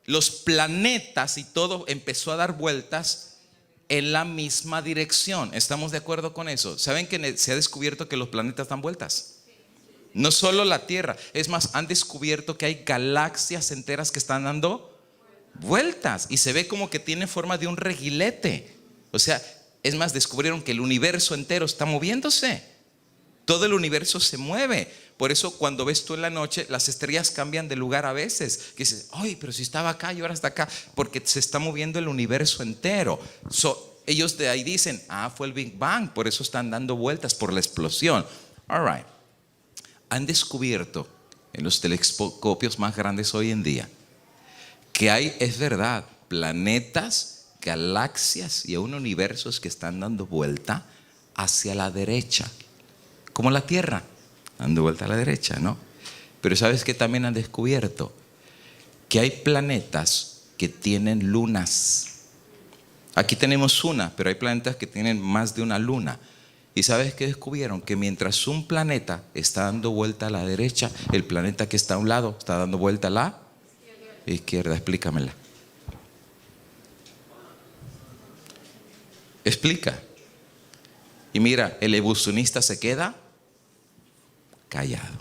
los planetas y todo empezó a dar vueltas en la misma dirección. ¿Estamos de acuerdo con eso? ¿Saben que se ha descubierto que los planetas dan vueltas? No solo la Tierra, es más, han descubierto que hay galaxias enteras que están dando vueltas y se ve como que tiene forma de un reguilete. O sea, es más, descubrieron que el universo entero está moviéndose. Todo el universo se mueve. Por eso cuando ves tú en la noche, las estrellas cambian de lugar a veces. Que dices, ay, pero si estaba acá y ahora está acá. Porque se está moviendo el universo entero. Ellos de ahí dicen, fue el Big Bang. Por eso están dando vueltas por la explosión. All right. Han descubierto en los telescopios más grandes hoy en día que hay, es verdad, planetas, galaxias y aún universos que están dando vuelta hacia la derecha, como la Tierra, dando vuelta a la derecha, ¿no? Pero ¿sabes qué también han descubierto? Que hay planetas que tienen lunas. Aquí tenemos una, pero hay planetas que tienen más de una luna. ¿Y sabes qué descubrieron? Que mientras un planeta está dando vuelta a la derecha, el planeta que está a un lado está dando vuelta a la izquierda. Explícamela. Explica. Y mira, el evolucionista se queda callado.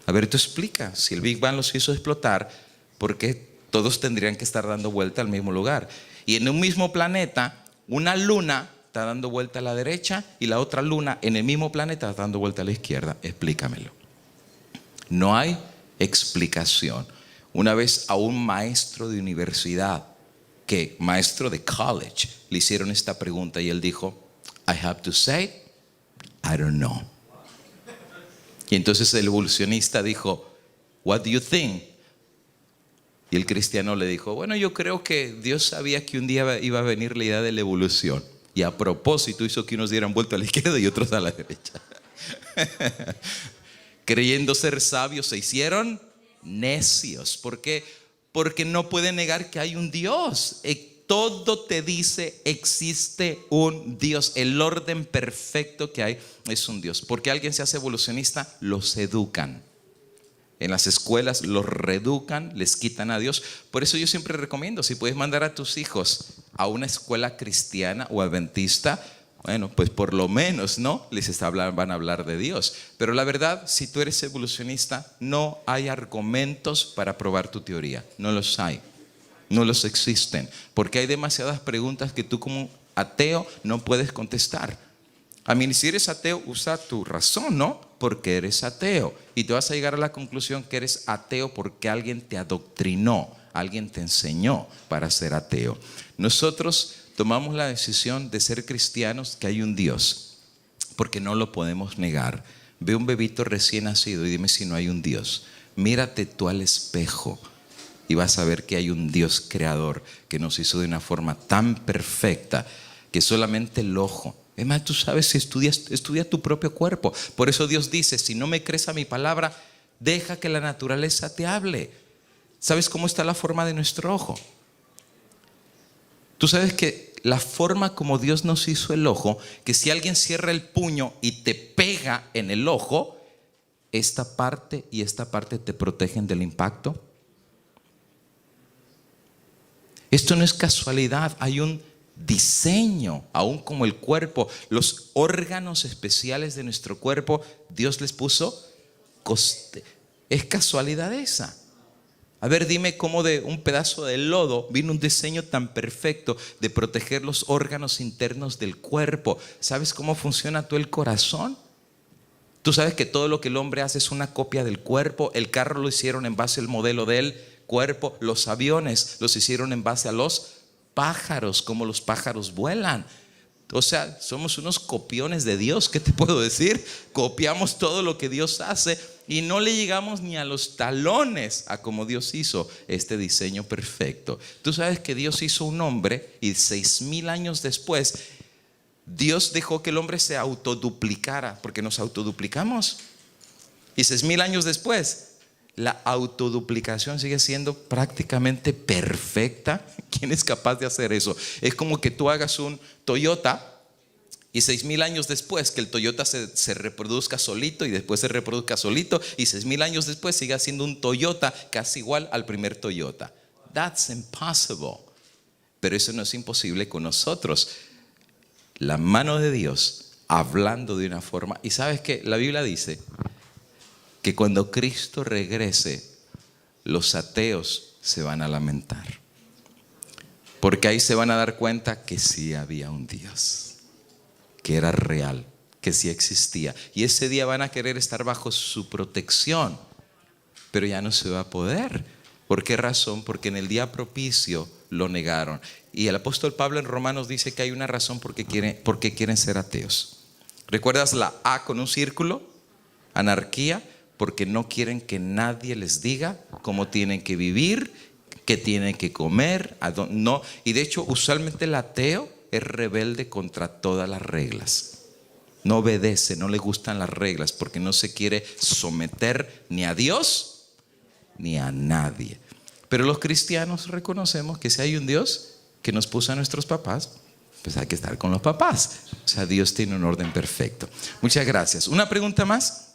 A ver, tú explica. Si el Big Bang los hizo explotar, ¿por qué todos tendrían que estar dando vuelta al mismo lugar? Y en un mismo planeta, una luna está dando vuelta a la derecha y la otra luna en el mismo planeta está dando vuelta a la izquierda. Explícamelo. No hay explicación. Una vez a un maestro de universidad, maestro de college, le hicieron esta pregunta y él dijo, I have to say, I don't know. Y entonces el evolucionista dijo, what do you think? Y el cristiano le dijo, bueno, yo creo que Dios sabía que un día iba a venir la idea de la evolución. Y a propósito hizo que unos dieran vuelta a la izquierda y otros a la derecha. Creyendo ser sabios se hicieron necios. ¿Por qué? Porque no pueden negar que hay un Dios. Todo te dice existe un Dios. El orden perfecto que hay es un Dios. Porque alguien se hace evolucionista, los educan. En las escuelas los reeducan, les quitan a Dios. Por eso yo siempre recomiendo, si puedes mandar a tus hijos a una escuela cristiana o adventista, bueno, pues por lo menos, ¿no? Van a hablar de Dios. Pero la verdad, si tú eres evolucionista, no hay argumentos para probar tu teoría. No los hay. No los existen. Porque hay demasiadas preguntas que tú como ateo no puedes contestar. A mí, si eres ateo, usa tu razón, ¿no? Porque eres ateo. Y te vas a llegar a la conclusión que eres ateo porque alguien te adoctrinó, alguien te enseñó para ser ateo. Nosotros tomamos la decisión de ser cristianos, que hay un Dios, porque no lo podemos negar. Ve un bebito recién nacido y dime si no hay un Dios. Mírate tú al espejo y vas a ver que hay un Dios creador que nos hizo de una forma tan perfecta que solamente el ojo. Es más, tú sabes, si estudia tu propio cuerpo. Por eso Dios dice, si no me crees a mi palabra, deja que la naturaleza te hable. ¿Sabes cómo está la forma de nuestro ojo? Tú sabes que la forma como Dios nos hizo el ojo, que si alguien cierra el puño y te pega en el ojo, esta parte y esta parte te protegen del impacto. Esto no es casualidad, hay un diseño, aún como el cuerpo, los órganos especiales de nuestro cuerpo, Dios les puso coste. ¿Es casualidad esa? A ver, dime cómo de un pedazo de lodo vino un diseño tan perfecto de proteger los órganos internos del cuerpo. ¿Sabes cómo funciona todo el corazón? Tú sabes que todo lo que el hombre hace es una copia del cuerpo. El carro lo hicieron en base al modelo del cuerpo. Los aviones los hicieron en base a los pájaros, como los pájaros vuelan. O sea, somos unos copiones de Dios. ¿Qué te puedo decir? Copiamos todo lo que Dios hace y no le llegamos ni a los talones a como Dios hizo este diseño perfecto. Tú sabes que Dios hizo un hombre y 6,000 años después Dios dejó que el hombre se autoduplicara, porque nos autoduplicamos. Y 6,000 años después la autoduplicación sigue siendo prácticamente perfecta. ¿Quién es capaz de hacer eso? Es como que tú hagas un Toyota y 6,000 años después que el Toyota se reproduzca solito y después se reproduzca solito y 6,000 años después siga siendo un Toyota casi igual al primer Toyota. That's impossible. Pero eso no es imposible con nosotros. La mano de Dios hablando de una forma. Y sabes que la Biblia dice que cuando Cristo regrese, los ateos se van a lamentar, porque ahí se van a dar cuenta que sí había un Dios, que era real, que sí existía. Y ese día van a querer estar bajo su protección, pero ya no se va a poder. ¿Por qué razón? Porque en el día propicio lo negaron. Y el apóstol Pablo en Romanos dice que hay una razón por qué quieren ser ateos. ¿Recuerdas la A con un círculo? Anarquía. Porque no quieren que nadie les diga cómo tienen que vivir, qué tienen que comer, no. Y de hecho, usualmente el ateo es rebelde contra todas las reglas. No obedece, no le gustan las reglas, porque no se quiere someter ni a Dios ni a nadie. Pero los cristianos reconocemos que si hay un Dios que nos puso a nuestros papás, pues hay que estar con los papás. O sea, Dios tiene un orden perfecto. Muchas gracias. ¿Una pregunta más?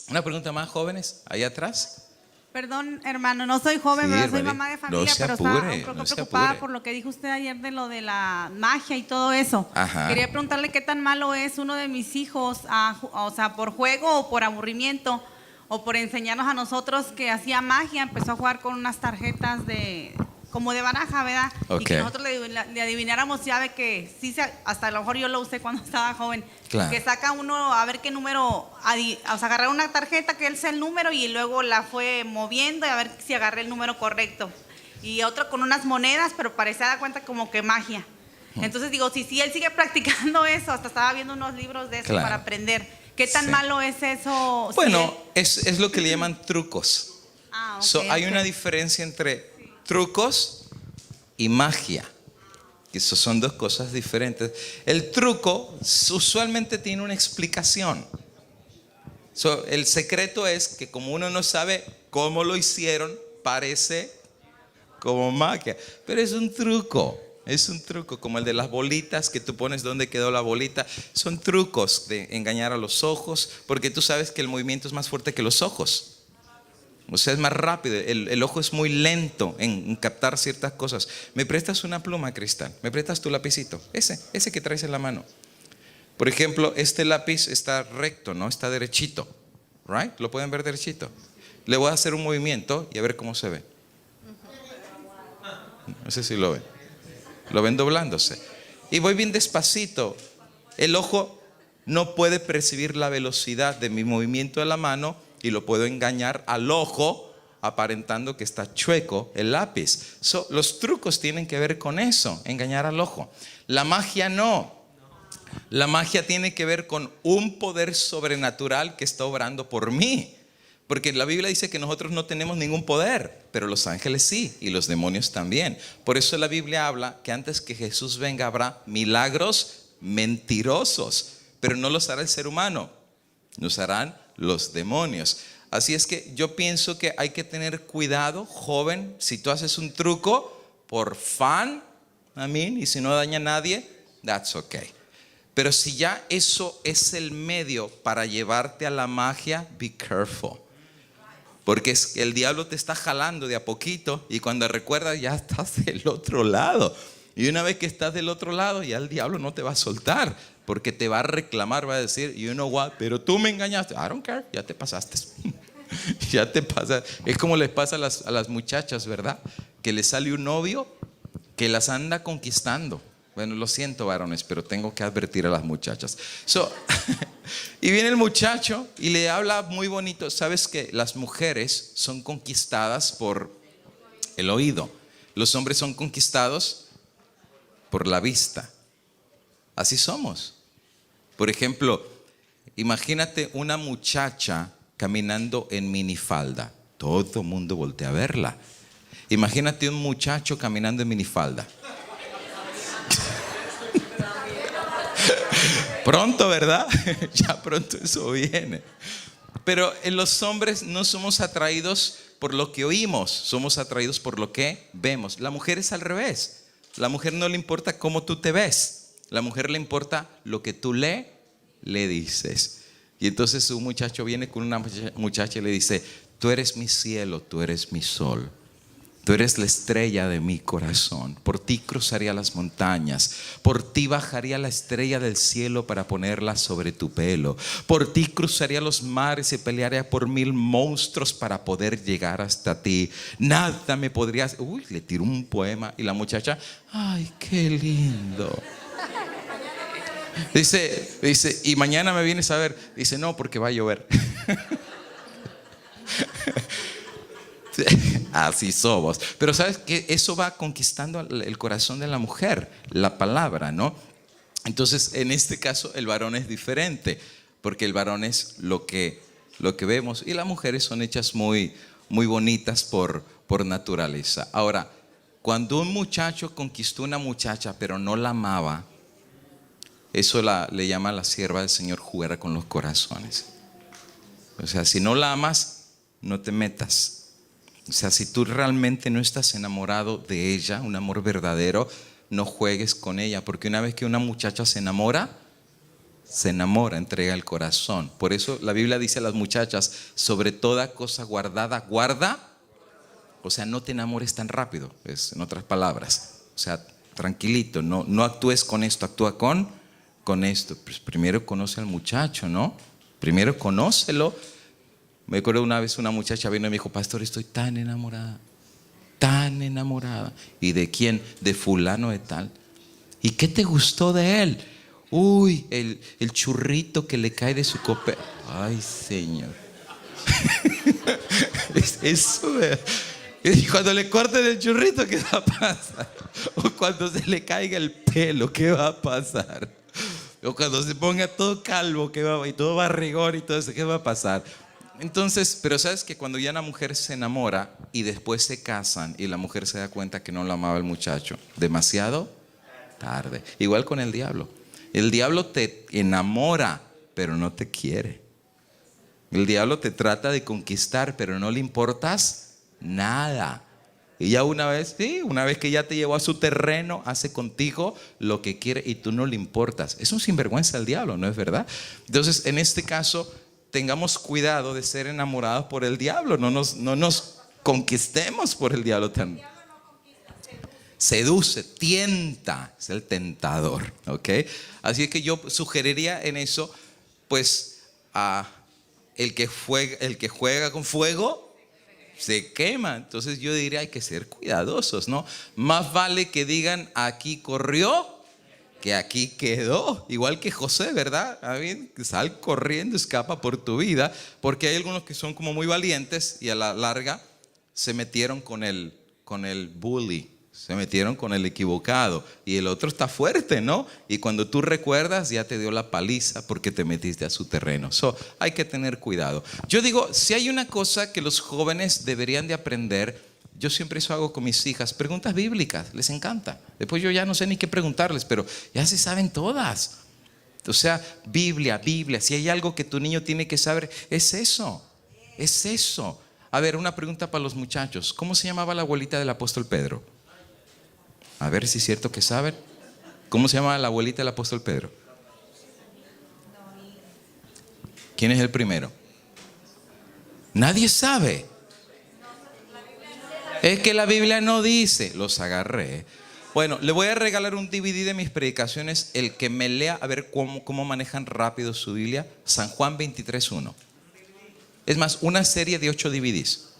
Una pregunta más, jóvenes, allá atrás. Perdón, hermano, no soy joven, Sí, ¿verdad? Soy hermanito. mamá de familia, No se pero apure, estaba un poco no se preocupada apure. por lo que dijo usted ayer de lo de la magia y todo eso. Ajá. Quería preguntarle qué tan malo es uno de mis hijos, o sea, por juego o por aburrimiento, o por enseñarnos a nosotros que hacía magia, empezó a jugar con unas tarjetas como de baraja, ¿verdad? Ok. Y que nosotros le adivináramos, ya ve que sí, hasta a lo mejor yo lo usé cuando estaba joven. Claro. Que saca uno a ver qué número, o sea, agarrar una tarjeta que él sea el número y luego la fue moviendo y a ver si agarré el número correcto. Y otro con unas monedas, pero parecía dar cuenta como que magia. Entonces digo, si él sigue practicando eso, hasta estaba viendo unos libros de eso Claro. para aprender. ¿Qué tan Sí. malo es eso? Bueno, es lo que le llaman trucos. Ok, Hay ok. una diferencia entre trucos y magia. Eso son dos cosas diferentes. El truco usualmente tiene una explicación. El secreto es que como uno no sabe cómo lo hicieron, parece como magia. Pero es un truco. Es un truco, como el de las bolitas, que tú pones dónde quedó la bolita. Son trucos de engañar a los ojos, porque tú sabes que el movimiento es más fuerte que los ojos. O sea, es más rápido. El ojo es muy lento en captar ciertas cosas. ¿Me prestas una pluma, Cristal? ¿Me prestas tu lapicito? Ese que traes en la mano. Por ejemplo, este lápiz está recto, ¿no? Está derechito. ¿Right? ¿Lo pueden ver derechito? Le voy a hacer un movimiento y a ver cómo se ve. No sé si lo ven. Lo ven doblándose. Y voy bien despacito. El ojo no puede percibir la velocidad de mi movimiento de la mano y lo puedo engañar al ojo aparentando que está chueco el lápiz. Los trucos tienen que ver con eso, engañar al ojo. La magia no. La magia tiene que ver con un poder sobrenatural que está obrando por mí. Porque la Biblia dice que nosotros no tenemos ningún poder, pero los ángeles sí, y los demonios también. Por eso la Biblia habla que antes que Jesús venga habrá milagros mentirosos, pero no los hará el ser humano, los harán los demonios. Así es que yo pienso que hay que tener cuidado, joven, si tú haces un truco por fan, amén, y si no daña a nadie, that's okay. Pero si ya eso es el medio para llevarte a la magia, be careful. Porque es que el diablo te está jalando de a poquito y cuando recuerdas ya estás del otro lado. Y una vez que estás del otro lado, ya el diablo no te va a soltar. Porque te va a reclamar, va a decir, you know what, pero tú me engañaste. I don't care, ya te pasaste. Ya te pasa. Es como les pasa a las muchachas, ¿verdad? Que les sale un novio que las anda conquistando. Bueno, lo siento, varones, pero tengo que advertir a las muchachas. Y viene el muchacho y le habla muy bonito. ¿Sabes que las mujeres son conquistadas por El oído. Los hombres son conquistados por la vista. Así somos. Por ejemplo, imagínate una muchacha caminando en minifalda. Todo el mundo voltea a verla. Imagínate un muchacho caminando en minifalda. Pronto, ¿verdad? Ya pronto eso viene. Pero en los hombres no somos atraídos por lo que oímos, somos atraídos por lo que vemos. La mujer es al revés. La mujer no le importa cómo tú te ves. La mujer le importa lo que tú le dices. Y entonces un muchacho viene con una muchacha y le dice: tú eres mi cielo, tú eres mi sol. Tú eres la estrella de mi corazón. Por ti cruzaría las montañas. Por ti bajaría la estrella del cielo para ponerla sobre tu pelo. Por ti cruzaría los mares y pelearía por 1000 monstruos para poder llegar hasta ti. Nada me podría... Uy, le tiró un poema. Y la muchacha: ay, qué lindo. Dice, y mañana me vienes a ver. Dice, no, porque va a llover. Así somos. Pero sabes que eso va conquistando el corazón de la mujer, la palabra, ¿no? Entonces, en este caso, el varón es diferente, porque el varón es lo que vemos, y las mujeres son hechas muy, muy bonitas por naturaleza. Ahora, cuando un muchacho conquistó una muchacha, pero no la amaba, eso le llama a la sierva del Señor jugar con los corazones. O sea, si no la amas, no te metas. O sea, si tú realmente no estás enamorado de ella, un amor verdadero, no juegues con ella. Porque una vez que una muchacha se enamora, entrega el corazón. Por eso la Biblia dice a las muchachas: sobre toda cosa guardada, guarda. O sea, no te enamores tan rápido, en otras palabras. O sea, tranquilito, no actúes con esto, actúa con esto. Pues primero conoce al muchacho, ¿no? Primero conócelo. Me acuerdo una vez una muchacha vino y me dijo: pastor, estoy tan enamorada. ¿Y de quién? De fulano de tal. ¿Y qué te gustó de él? Uy, el churrito que le cae de su copa. Ay, Señor. Eso. Y cuando le corten el churrito, ¿qué va a pasar? O cuando se le caiga el pelo, ¿qué va a pasar? O cuando se ponga todo calvo, y todo barrigón y todo eso, ¿qué va a pasar? Entonces, pero sabes que cuando ya una mujer se enamora y después se casan y la mujer se da cuenta que no la amaba el muchacho, demasiado tarde. Igual con el diablo. El diablo te enamora, pero no te quiere. El diablo te trata de conquistar, pero no le importas nada. Y ya una vez que ya te llevó a su terreno, hace contigo lo que quiere y tú no le importas. Es un sinvergüenza el diablo, ¿no es verdad? Entonces, en este caso, tengamos cuidado de ser enamorados por el diablo. No nos conquistemos por el diablo. Seduce, tienta, es el tentador, ¿ok? Así que yo sugeriría en eso, pues, el que juega con fuego se quema. Entonces yo diría, hay que ser cuidadosos, ¿no? Más vale que digan: aquí corrió, que aquí quedó. Igual que José, ¿verdad? Sal corriendo, escapa por tu vida. Porque hay algunos que son como muy valientes y a la larga se metieron con el bully, se metieron con el equivocado, y el otro está fuerte, ¿no? Y cuando tú recuerdas, ya te dio la paliza porque te metiste a su terreno. Hay que tener cuidado. Yo digo, si hay una cosa que los jóvenes deberían de aprender, yo siempre eso hago con mis hijas: preguntas bíblicas, les encanta. Después yo ya no sé ni qué preguntarles, pero ya se saben todas. O sea, Biblia, si hay algo que tu niño tiene que saber, es eso. A ver, una pregunta para los muchachos: ¿cómo se llamaba la abuelita del apóstol Pedro? A ver si es cierto que saben. ¿Cómo se llamaba la abuelita del apóstol Pedro? ¿Quién es el primero? Nadie sabe. Es que la Biblia no dice. Los agarré. Bueno, le voy a regalar un DVD de mis predicaciones. El que me lea, a ver cómo manejan rápido su Biblia. San Juan 23:1. Es más, una serie de 8 DVDs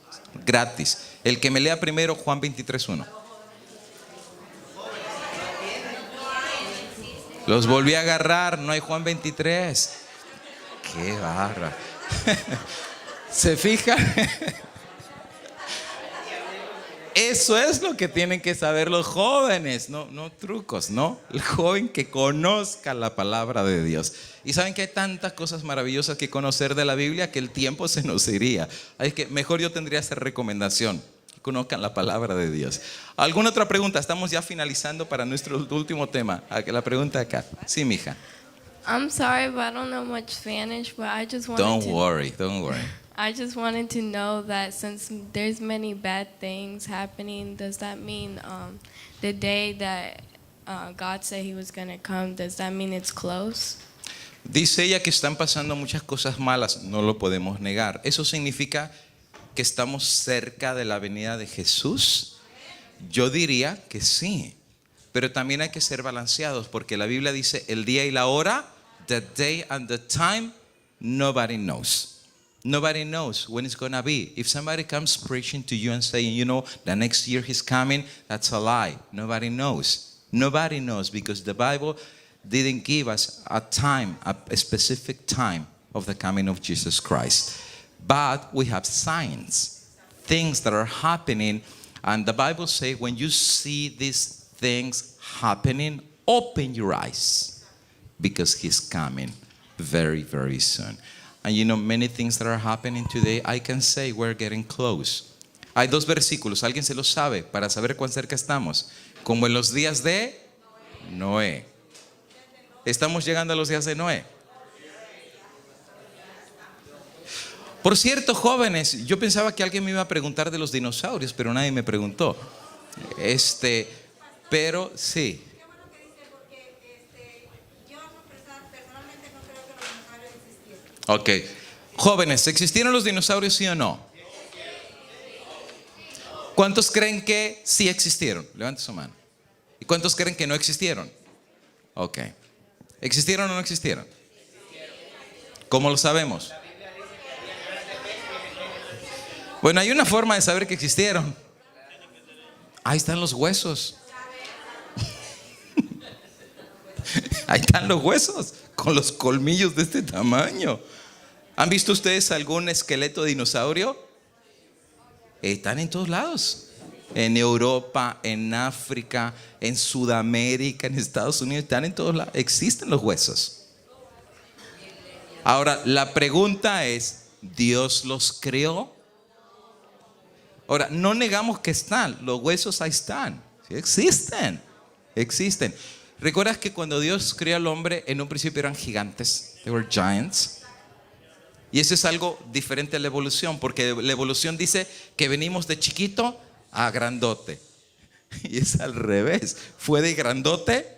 gratis. El que me lea primero Juan 23:1. Los volví a agarrar, no hay Juan 23. Qué barra. ¿Se fijan? Eso es lo que tienen que saber los jóvenes, no trucos, ¿no? El joven que conozca la palabra de Dios. Y saben que hay tantas cosas maravillosas que conocer de la Biblia que el tiempo se nos iría. Así que mejor yo tendría esa recomendación, que conozcan la palabra de Dios. ¿Alguna otra pregunta? Estamos ya finalizando para nuestro último tema. La pregunta acá. Sí, mija. I'm sorry, but I don't know much Spanish, but I just wanted Don't worry. I just wanted to know that since there's many bad things happening, does that mean the day that God said He was going to come, does that mean it's close? Dice ella que están pasando muchas cosas malas, no lo podemos negar. ¿Eso significa que estamos cerca de la venida de Jesús? Yo diría que sí, pero también hay que ser balanceados porque la Biblia dice el día y la hora, the day and the time, nobody knows. Nobody knows when it's going to be. If somebody comes preaching to you and saying, you know, the next year He's coming, that's a lie. Nobody knows. Nobody knows because the Bible didn't give us a time, a specific time of the coming of Jesus Christ. But we have signs, things that are happening. And the Bible says when you see these things happening, open your eyes because He's coming very, very soon. And you know, many things that are happening today, I can say we're getting close. Hay dos versículos, ¿alguien se los sabe? Para saber cuán cerca estamos. Como en los días de Noé. Estamos llegando a los días de Noé. Por cierto, jóvenes, yo pensaba que alguien me iba a preguntar de los dinosaurios, pero nadie me preguntó. Pero sí. Ok. Jóvenes, ¿existieron los dinosaurios, sí o no? ¿Cuántos creen que sí existieron? Levante su mano. ¿Y cuántos creen que no existieron? Ok. ¿Existieron o no existieron? ¿Cómo lo sabemos? Bueno, hay una forma de saber que existieron. Ahí están los huesos. Ahí están los huesos con los colmillos de este tamaño. ¿Han visto ustedes algún esqueleto de dinosaurio? Están en todos lados. En Europa, en África, en Sudamérica, en Estados Unidos, están en todos lados. Existen los huesos. Ahora, la pregunta es, ¿Dios los creó? Ahora, no negamos que están, los huesos ahí están. Sí, existen. ¿Recuerdas que cuando Dios creó al hombre, en un principio eran gigantes? They were giants. Y eso es algo diferente a la evolución, porque la evolución dice que venimos de chiquito a grandote. Y es al revés. Fue de grandote,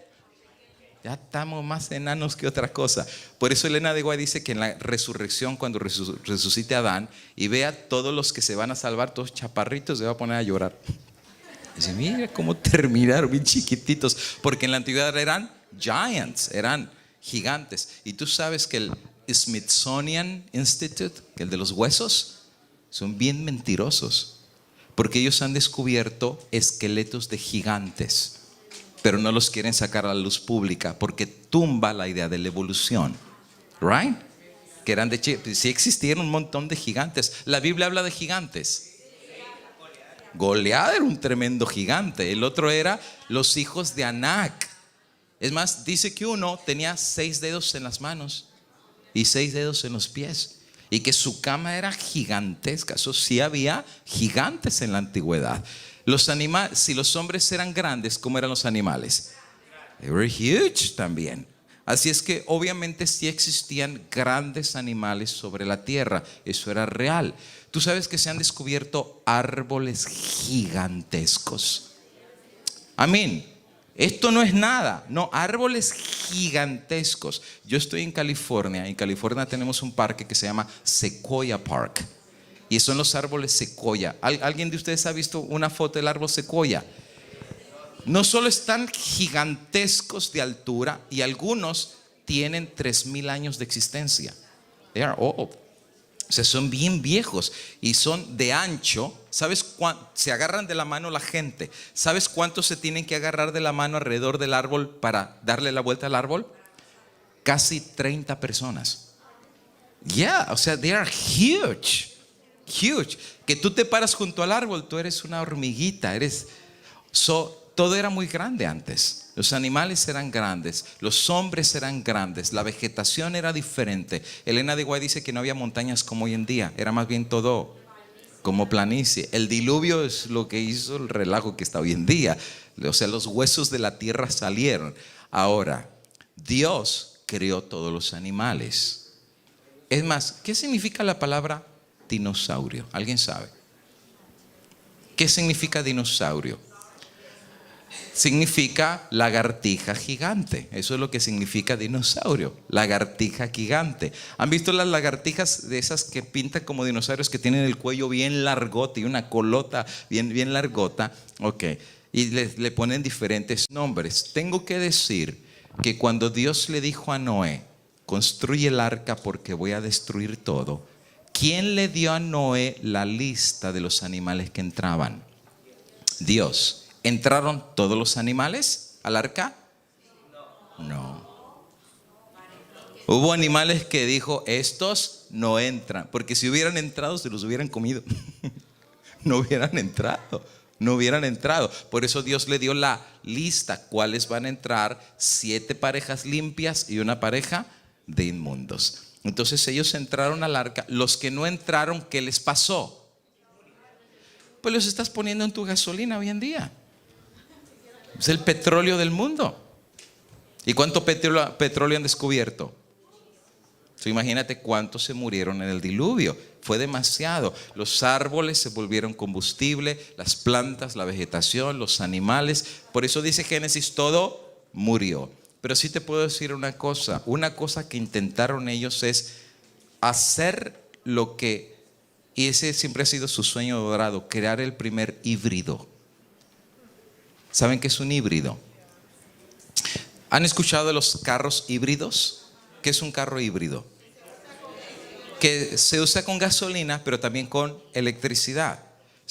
ya estamos más enanos que otra cosa. Por eso Elena de Guay dice que en la resurrección, cuando resucite a Adán y vea todos los que se van a salvar, todos chaparritos, se va a poner a llorar. Dice, mira cómo terminaron bien chiquititos, porque en la antigüedad eran giants, eran gigantes. Y tú sabes que el Smithsonian Institute, que el de los huesos, son bien mentirosos, porque ellos han descubierto esqueletos de gigantes, pero no los quieren sacar a la luz pública porque tumba la idea de la evolución, right? Que eran sí existieron un montón de gigantes. La Biblia habla de gigantes. Goliat era un tremendo gigante. El otro era los hijos de Anac. Es más, dice que uno tenía 6 dedos en las manos y 6 dedos en los pies, y que su cama era gigantesca. Eso sí, había gigantes en la antigüedad. Los animales, si los hombres eran grandes, ¿cómo eran los animales? They were huge también. Así es que obviamente sí existían grandes animales sobre la tierra. Eso era real. Tú sabes que se han descubierto árboles gigantescos. Amén. Esto no es nada, no, árboles gigantescos. Yo estoy en California. En California tenemos un parque que se llama Sequoia Park. Y son los árboles sequoia. ¿Alguien de ustedes ha visto una foto del árbol sequoia? No solo están gigantescos de altura, y algunos tienen 3,000 años de existencia. They are old. O sea, son bien viejos y son de ancho. ¿Sabes cuánto? Se agarran de la mano la gente. ¿Sabes cuántos se tienen que agarrar de la mano alrededor del árbol para darle la vuelta al árbol? Casi 30 personas. Yeah, o sea, they are huge. huge. Que tú te paras junto al árbol, tú eres una hormiguita, todo era muy grande antes. Los animales eran grandes, los hombres eran grandes, la vegetación era diferente. Elena de Guay dice que no había montañas como hoy en día, era más bien todo como planicie. El diluvio es lo que hizo el relajo que está hoy en día. O sea, los huesos de la tierra salieron. Ahora, Dios creó todos los animales. Es más, ¿qué significa la palabra dinosaurio? ¿Alguien sabe? ¿Qué significa dinosaurio? Significa lagartija gigante. Eso es lo que significa dinosaurio, lagartija gigante. ¿Han visto las lagartijas de esas que pintan como dinosaurios, que tienen el cuello bien largote y una colota bien largota? Ok, y le ponen diferentes nombres. Tengo que decir que cuando Dios le dijo a Noé, construye el arca porque voy a destruir todo, ¿quién le dio a Noé la lista de los animales que entraban? Dios. ¿Entraron todos los animales al arca? No. Hubo animales que dijo, estos no entran, porque si hubieran entrado se los hubieran comido. No hubieran entrado. Por eso Dios le dio la lista, cuáles van a entrar: 7 parejas limpias y una pareja de inmundos. Entonces ellos entraron al arca. Los que no entraron, ¿qué les pasó? Pues los estás poniendo en tu gasolina hoy en día. Es el petróleo del mundo. ¿Y cuánto petróleo han descubierto? Imagínate cuántos se murieron en el diluvio. Fue demasiado. Los árboles se volvieron combustible, las plantas, la vegetación, los animales. Por eso dice Génesis, todo murió. Pero sí te puedo decir una cosa. Una cosa que intentaron ellos es hacer lo que, y ese siempre ha sido su sueño dorado, crear el primer híbrido. ¿Saben qué es un híbrido? ¿Han escuchado de los carros híbridos? ¿Qué es un carro híbrido? Que se usa con gasolina, pero también con electricidad.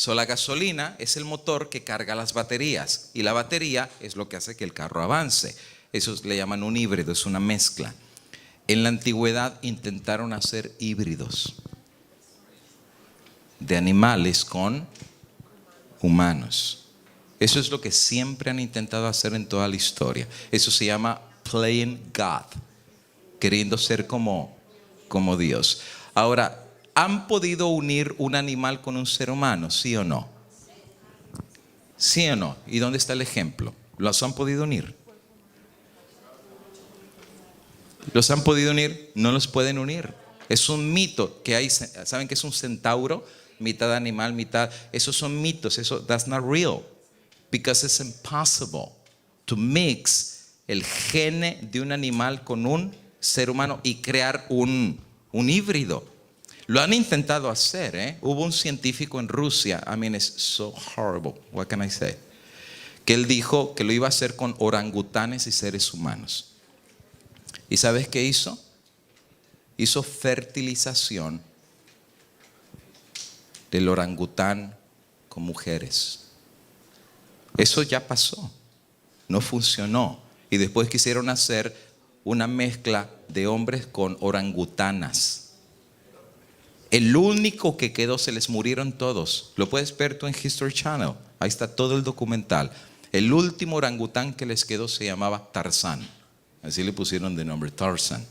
La gasolina es el motor que carga las baterías, y la batería es lo que hace que el carro avance. Eso le llaman un híbrido, es una mezcla. En la antigüedad intentaron hacer híbridos de animales con humanos. Eso es lo que siempre han intentado hacer en toda la historia. Eso se llama playing God, queriendo ser como Dios. Ahora, ¿han podido unir un animal con un ser humano? ¿Sí o no? ¿Sí o no? ¿Y dónde está el ejemplo? ¿Los han podido unir? ¿Los han podido unir? No los pueden unir. Es un mito que hay. ¿Saben qué es un centauro? Mitad animal, mitad. Esos son mitos. That's not real. Because it's impossible to mix el gene de un animal con un ser humano y crear un híbrido. Lo han intentado hacer, ¿eh? Hubo un científico en Rusia, I mean, it's so horrible, what can I say? Que él dijo que lo iba a hacer con orangutanes y seres humanos. ¿Y sabes qué hizo? Hizo fertilización del orangután con mujeres. Eso ya pasó, no funcionó. Y después quisieron hacer una mezcla de hombres con orangutanas. El único que quedó, se les murieron todos. Lo puedes ver tú en History Channel, ahí está todo el documental. El último orangután que les quedó se llamaba Tarzán. Así le pusieron de nombre, Tarzán.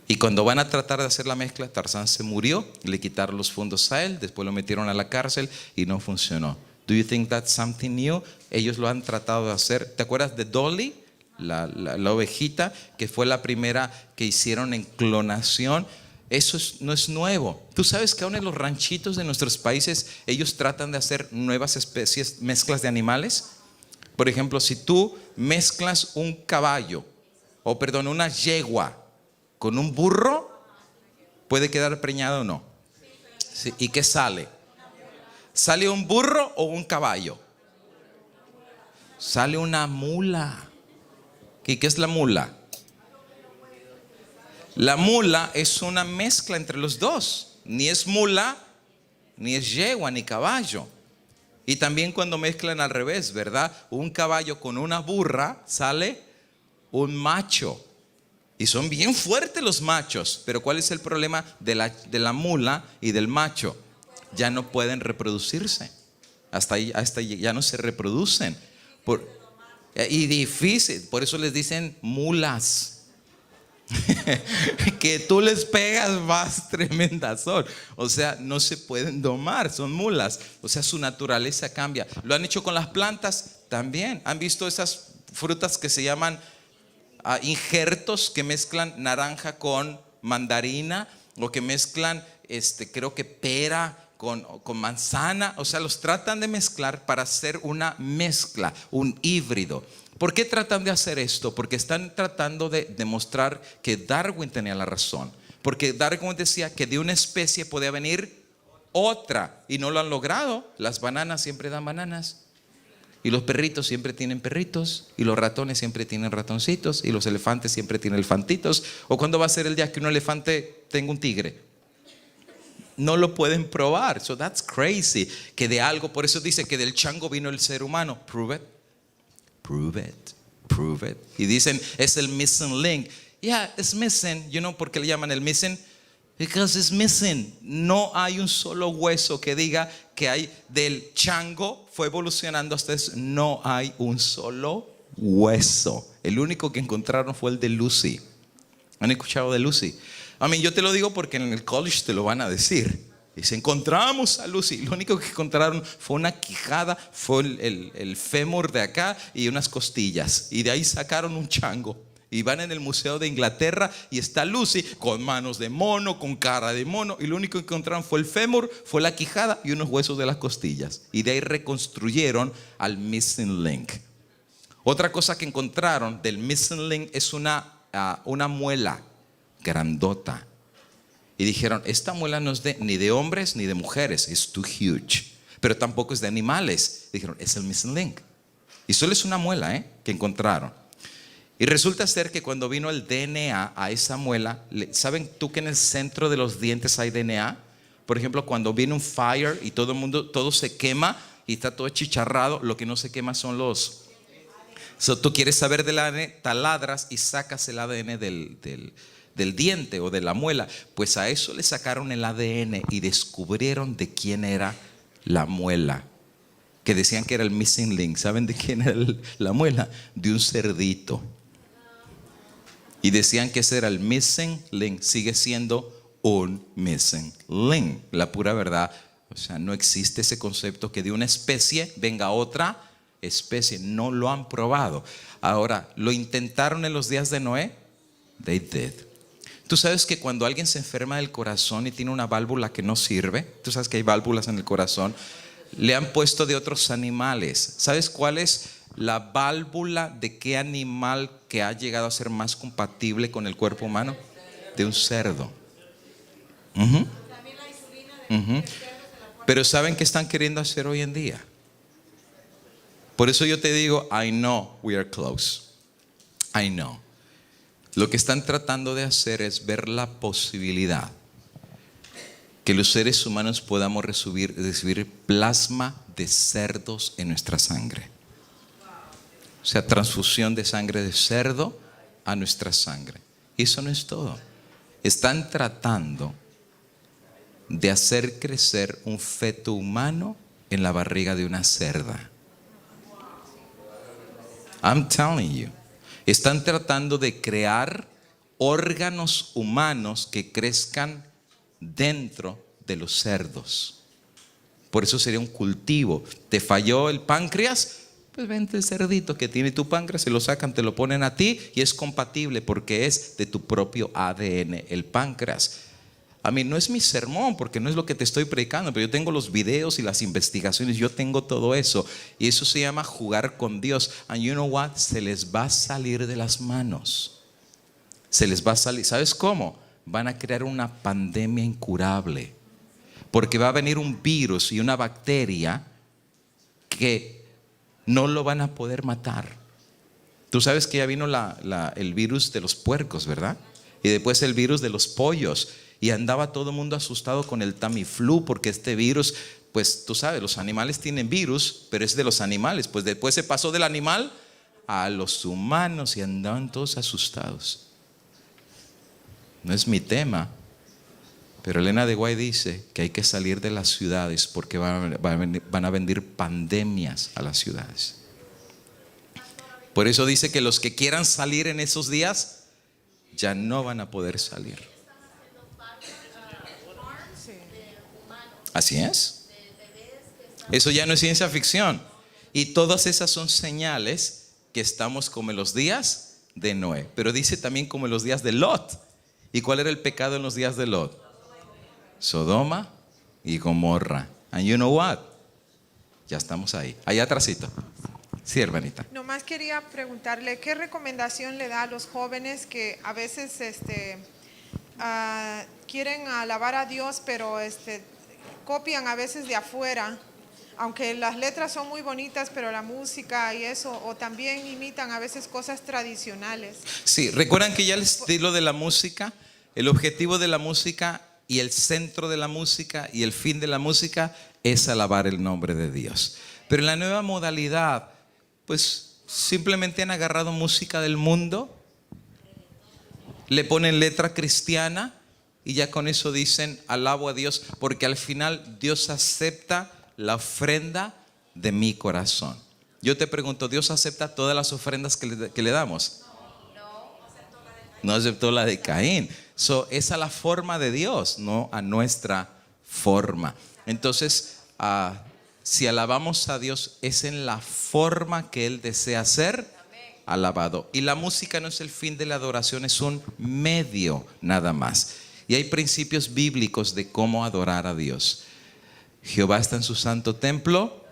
Y cuando van a tratar de hacer la mezcla, Tarzán se murió, le quitaron los fondos a él, después lo metieron a la cárcel y no funcionó. Do you think that's something new? Ellos lo han tratado de hacer. ¿Te acuerdas de Dolly? La ovejita, que fue la primera que hicieron en clonación. Eso no es nuevo. Tú sabes que aún en los ranchitos de nuestros países ellos tratan de hacer nuevas especies, mezclas de animales. Por ejemplo, si tú mezclas un caballo, una yegua con un burro, ¿puede quedar preñado o no? Sí. ¿Y qué sale? ¿Sale un burro o un caballo? Sale una mula. ¿Y qué es la mula? La mula es una mezcla entre los dos. Ni es mula, ni es yegua, ni caballo. Y también cuando mezclan al revés, ¿verdad? Un caballo con una burra, sale un macho. Y son bien fuertes los machos. Pero ¿cuál es el problema de la mula y del macho? ya no pueden reproducirse. Hasta ahí ya no se reproducen. Y difícil, por eso les dicen mulas. Que tú les pegas más tremendas son. O sea, no se pueden domar, son mulas. O sea, su naturaleza cambia. Lo han hecho con las plantas también. ¿Han visto esas frutas que se llaman injertos, que mezclan naranja con mandarina, o que mezclan creo que pera con manzana? O sea, los tratan de mezclar para hacer una mezcla, un híbrido. ¿Por qué tratan de hacer esto? Porque están tratando de demostrar que Darwin tenía la razón. Porque Darwin decía que de una especie podía venir otra, y no lo han logrado. Las bananas siempre dan bananas, y los perritos siempre tienen perritos, y los ratones siempre tienen ratoncitos, y los elefantes siempre tienen elefantitos. ¿O cuándo va a ser el día que un elefante tenga un tigre? No lo pueden probar. So that's crazy. Que de algo, por eso dice que del chango vino el ser humano. Prove it. Prove it. Prove it. Y dicen, es el missing link. Yeah, it's missing. You know por qué le llaman el missing? Because it's missing. No hay un solo hueso que diga que hay del chango fue evolucionando hasta eso. No hay un solo hueso. El único que encontraron fue el de Lucy. ¿Han escuchado de Lucy? Yo te lo digo porque en el college te lo van a decir. Dice, encontramos a Lucy. Lo único que encontraron fue una quijada, fue el fémur de acá y unas costillas. Y de ahí sacaron un chango. Y van en el Museo de Inglaterra y está Lucy con manos de mono, con cara de mono. Y lo único que encontraron fue el fémur, fue la quijada y unos huesos de las costillas. Y de ahí reconstruyeron al missing link. Otra cosa que encontraron del missing link es una muela grandota. Y dijeron, esta muela no es ni de hombres ni de mujeres, es too huge. Pero tampoco es de animales. Dijeron, es el missing link. Y solo es una muela que encontraron. Y resulta ser que cuando vino el DNA a esa muela, ¿saben tú que en el centro de los dientes hay DNA? Por ejemplo, cuando viene un fire y todo se quema y está todo chicharrado, lo que no se quema son los... tú quieres saber del ADN, taladras y sacas el ADN del diente o de la muela. Pues a eso le sacaron el ADN y descubrieron de quién era la muela, que decían que era el missing link. ¿Saben de quién era la muela? De un cerdito. Y decían que ese era el missing link. Sigue siendo un missing link, la pura verdad. O sea, no existe ese concepto que de una especie venga otra especie. No lo han probado. Ahora, ¿lo intentaron en los días de Noé? They did. Tú sabes que cuando alguien se enferma del corazón y tiene una válvula que no sirve, tú sabes que hay válvulas en el corazón, le han puesto de otros animales. ¿Sabes cuál es la válvula de qué animal que ha llegado a ser más compatible con el cuerpo humano? De un cerdo. Pero ¿saben qué están queriendo hacer hoy en día? Por eso yo te digo, I know we are close. I know. Lo que están tratando de hacer es ver la posibilidad que los seres humanos podamos recibir plasma de cerdos en nuestra sangre. O sea, transfusión de sangre de cerdo a nuestra sangre. Y eso no es todo. Están tratando de hacer crecer un feto humano en la barriga de una cerda. I'm telling you. Están tratando de crear órganos humanos que crezcan dentro de los cerdos. Por eso sería un cultivo. ¿Te falló el páncreas? Pues vente el cerdito que tiene tu páncreas, se lo sacan, te lo ponen a ti y es compatible porque es de tu propio ADN, el páncreas. A mí no es mi sermón porque no es lo que te estoy predicando, pero yo tengo los videos y las investigaciones, yo tengo todo eso. Y eso se llama jugar con Dios. And you know what? Se les va a salir de las manos. Se les va a salir. ¿Sabes cómo? Van a crear una pandemia incurable. Porque va a venir un virus y una bacteria que no lo van a poder matar. Tú sabes que ya vino el virus de los puercos, ¿verdad? Y después el virus de los pollos. Y andaba todo el mundo asustado con el Tamiflu porque este virus, pues tú sabes, los animales tienen virus, pero es de los animales. Pues después se pasó del animal a los humanos y andaban todos asustados. No es mi tema, Pero Elena de White dice que hay que salir de las ciudades porque van a venir pandemias a las ciudades. Por eso dice que los que quieran salir en esos días ya no van a poder salir. Así es. Eso ya no es ciencia ficción. Y todas esas son señales que estamos como en los días de Noé. Pero dice también como en los días de Lot. ¿Y cuál era el pecado en los días de Lot? Sodoma y Gomorra. And you know what? Ya estamos ahí. Allá atrásito. Sí, hermanita. Nomás quería preguntarle, ¿qué recomendación le da a los jóvenes que a veces quieren alabar a Dios, pero copian a veces de afuera? Aunque las letras son muy bonitas, pero la música y eso, o también imitan a veces cosas tradicionales. Sí, recuerdan que ya el estilo de la música, el objetivo de la música y el centro de la música y el fin de la música es alabar el nombre de Dios. Pero en la nueva modalidad, pues simplemente han agarrado música del mundo, le ponen letra cristiana y ya con eso dicen alabo a Dios, porque al final Dios acepta la ofrenda de mi corazón. Yo te pregunto, ¿Dios acepta todas las ofrendas que le damos? No aceptó la de Caín. Esa es la forma de Dios, no a nuestra forma. Entonces, si alabamos a Dios, es en la forma que Él desea ser alabado. Y la música no es el fin de la adoración, es un medio nada más. Y hay principios bíblicos de cómo adorar a Dios. Jehová está en su santo templo,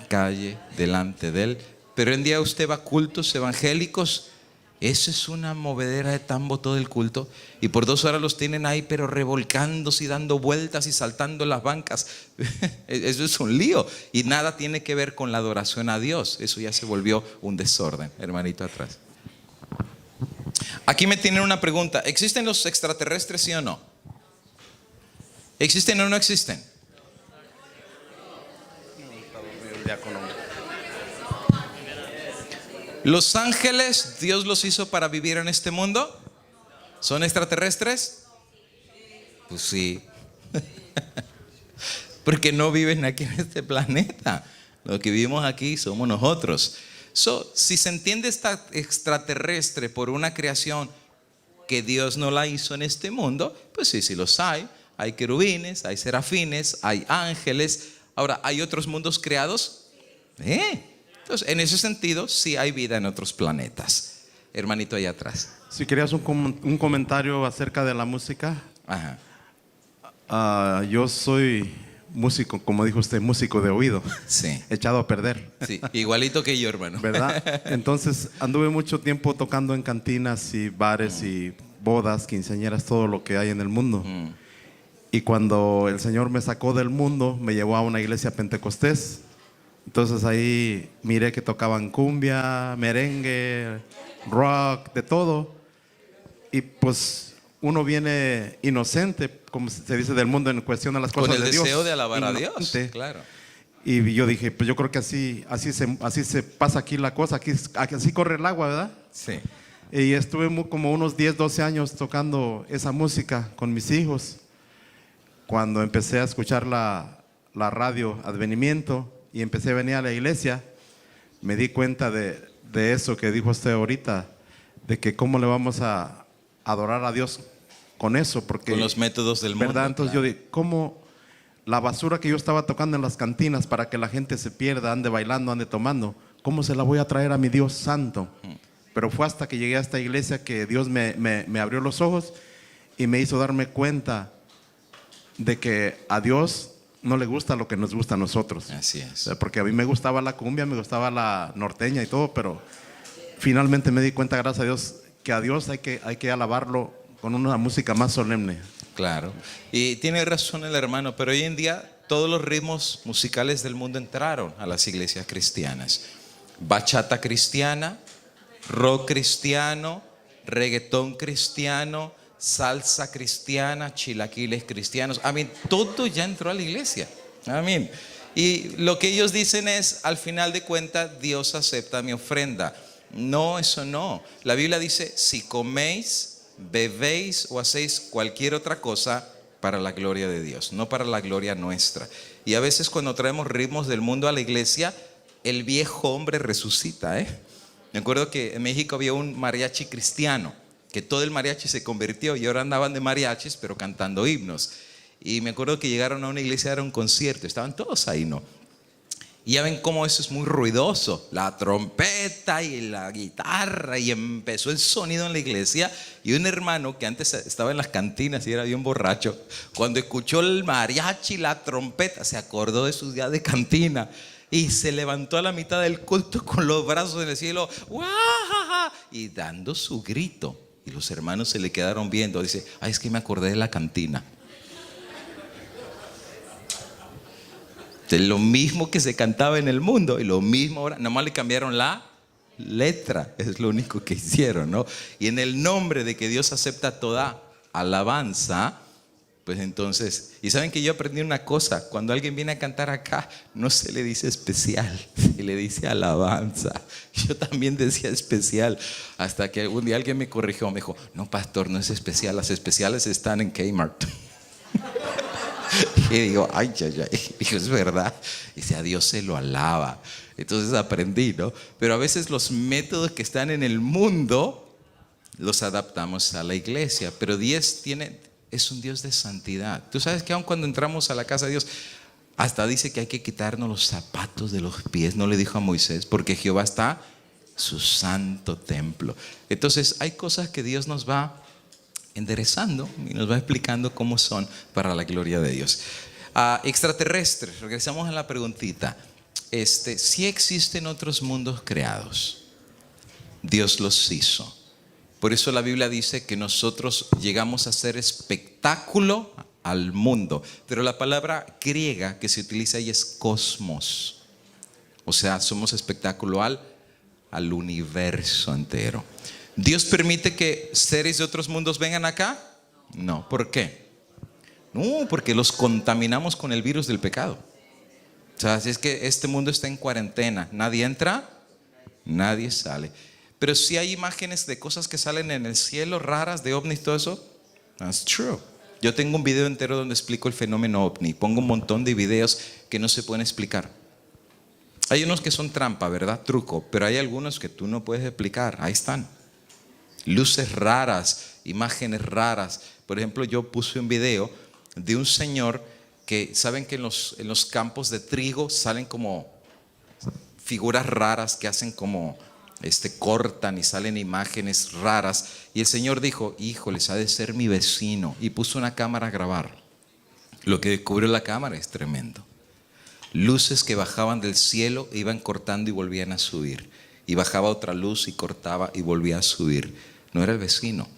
calle delante de Él. Pero hoy en día usted va a cultos evangélicos, eso es una movedera de tambo todo el culto, y por 2 horas los tienen ahí pero revolcándose y dando vueltas y saltando las bancas. Eso es un lío y nada tiene que ver con la adoración a Dios. Eso ya se volvió un desorden. Hermanito atrás. Aquí me tienen una pregunta: ¿existen los extraterrestres, sí o no? ¿Existen o no existen? ¿Los ángeles Dios los hizo para vivir en este mundo? ¿Son extraterrestres? Pues sí. Porque no viven aquí en este planeta. Los que vivimos aquí somos nosotros. Si se entiende esta extraterrestre por una creación que Dios no la hizo en este mundo, pues sí, sí los hay. Hay querubines, hay serafines, hay ángeles. Ahora, ¿hay otros mundos creados? Entonces, en ese sentido, sí hay vida en otros planetas. Hermanito allá atrás. Si querías un comentario acerca de la música. Ajá. Yo soy músico, como dijo usted, músico de oído. Sí. Echado a perder. Sí, igualito que yo, hermano. ¿Verdad? Entonces, anduve mucho tiempo tocando en cantinas y bares y bodas, quinceañeras, todo lo que hay en el mundo. Y cuando el Señor me sacó del mundo, me llevó a una iglesia pentecostés. Entonces ahí miré que tocaban cumbia, merengue, rock, de todo. Y pues uno viene inocente, como se dice, del mundo en cuestión de las cosas de Dios. Con el deseo de alabar a Dios, claro. Y yo dije, pues yo creo que así se pasa aquí la cosa, así corre el agua, ¿verdad? Sí. Y estuve como unos 10, 12 años tocando esa música con mis hijos. Cuando empecé a escuchar la radio Advenimiento y empecé a venir a la iglesia, me di cuenta de eso que dijo usted ahorita, de que cómo le vamos a adorar a Dios con eso, porque con los métodos del mundo. ¿Verdad? Entonces yo dije, ¿cómo la basura que yo estaba tocando en las cantinas para que la gente se pierda, ande bailando, ande tomando, cómo se la voy a traer a mi Dios santo? Pero fue hasta que llegué a esta iglesia que Dios me abrió los ojos y me hizo darme cuenta de que a Dios no le gusta lo que nos gusta a nosotros. Así es. O sea, porque a mí me gustaba la cumbia, me gustaba la norteña y todo, pero finalmente me di cuenta, gracias a Dios, que a Dios hay que alabarlo con una música más solemne. Claro. Y tiene razón el hermano, pero hoy en día todos los ritmos musicales del mundo entraron a las iglesias cristianas. Bachata cristiana, rock cristiano, reggaetón cristiano, salsa cristiana, chilaquiles cristianos. Todo ya entró a la iglesia. Amén. Y lo que ellos dicen es, al final de cuentas, Dios acepta mi ofrenda. No, eso no. La Biblia dice, si coméis, bebéis o hacéis cualquier otra cosa, para la gloria de Dios, no para la gloria nuestra. Y a veces cuando traemos ritmos del mundo a la iglesia, el viejo hombre resucita, Me acuerdo que en México había un mariachi cristiano, que todo el mariachi se convirtió y ahora andaban de mariachis, pero cantando himnos. Y me acuerdo que llegaron a una iglesia, era un concierto, estaban todos ahí, ¿no? Y ya ven cómo eso es muy ruidoso, la trompeta y la guitarra, y empezó el sonido en la iglesia. Y un hermano que antes estaba en las cantinas y era bien borracho, cuando escuchó el mariachi y la trompeta, se acordó de sus días de cantina y se levantó a la mitad del culto con los brazos en el cielo, ¡guau! Y dando su grito. Y los hermanos se le quedaron viendo. Dice, ay, es que me acordé de la cantina. De lo mismo que se cantaba en el mundo y lo mismo ahora, nomás le cambiaron la letra, es lo único que hicieron, ¿no? Y en el nombre de que Dios acepta toda alabanza, pues entonces, y saben que yo aprendí una cosa, cuando alguien viene a cantar acá, no se le dice especial, se le dice alabanza. Yo también decía especial, hasta que un día alguien me corrigió, me dijo, no pastor, no es especial, las especiales están en Kmart. Y digo, ay, ay, ay. Digo, es verdad. Y dice, a Dios se lo alaba. Entonces aprendí, ¿no? Pero a veces los métodos que están en el mundo los adaptamos a la iglesia. Pero Dios es un Dios de santidad. Tú sabes que aun cuando entramos a la casa de Dios, hasta dice que hay que quitarnos los zapatos de los pies. No le dijo a Moisés, porque Jehová está en su santo templo. Entonces hay cosas que Dios nos va enderezando y nos va explicando cómo son para la gloria de Dios. Extraterrestres, regresamos a la preguntita. ¿Sí existen otros mundos creados? Dios los hizo. Por eso la Biblia dice que nosotros llegamos a hacer espectáculo al mundo. Pero la palabra griega que se utiliza ahí es cosmos. O sea, somos espectáculo al universo entero. ¿Dios permite que seres de otros mundos vengan acá? No. ¿Por qué? No, porque los contaminamos con el virus del pecado. O sea, si es que este mundo está en cuarentena, nadie entra, nadie sale. Pero sí hay imágenes de cosas que salen en el cielo, raras, de ovnis, todo eso. That's true. Yo tengo un video entero donde explico el fenómeno ovni. Pongo un montón de videos que no se pueden explicar. Hay unos que son trampa, ¿verdad? Truco. Pero hay algunos que tú no puedes explicar. Ahí están. Luces raras, imágenes raras. Por ejemplo, yo puse un video de un señor que, ¿saben que en los campos de trigo salen como figuras raras que hacen como, cortan y salen imágenes raras? Y el señor dijo, híjoles, ha de ser mi vecino. Y puso una cámara a grabar. Lo que descubrió la cámara es tremendo. Luces que bajaban del cielo, iban cortando y volvían a subir. Y bajaba otra luz y cortaba y volvía a subir. No era el vecino.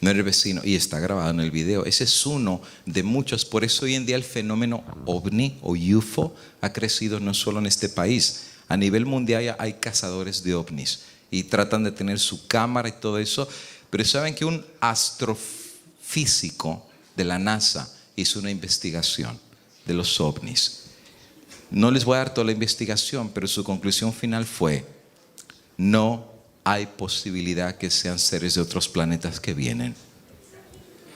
No era el vecino. Y está grabado en el video. Ese es uno de muchos. Por eso hoy en día el fenómeno ovni o UFO ha crecido no solo en este país. A nivel mundial hay cazadores de ovnis. Y tratan de tener su cámara y todo eso. Pero saben que un astrofísico de la NASA hizo una investigación de los ovnis. No les voy a dar toda la investigación, pero su conclusión final fue: no hay posibilidad que sean seres de otros planetas que vienen.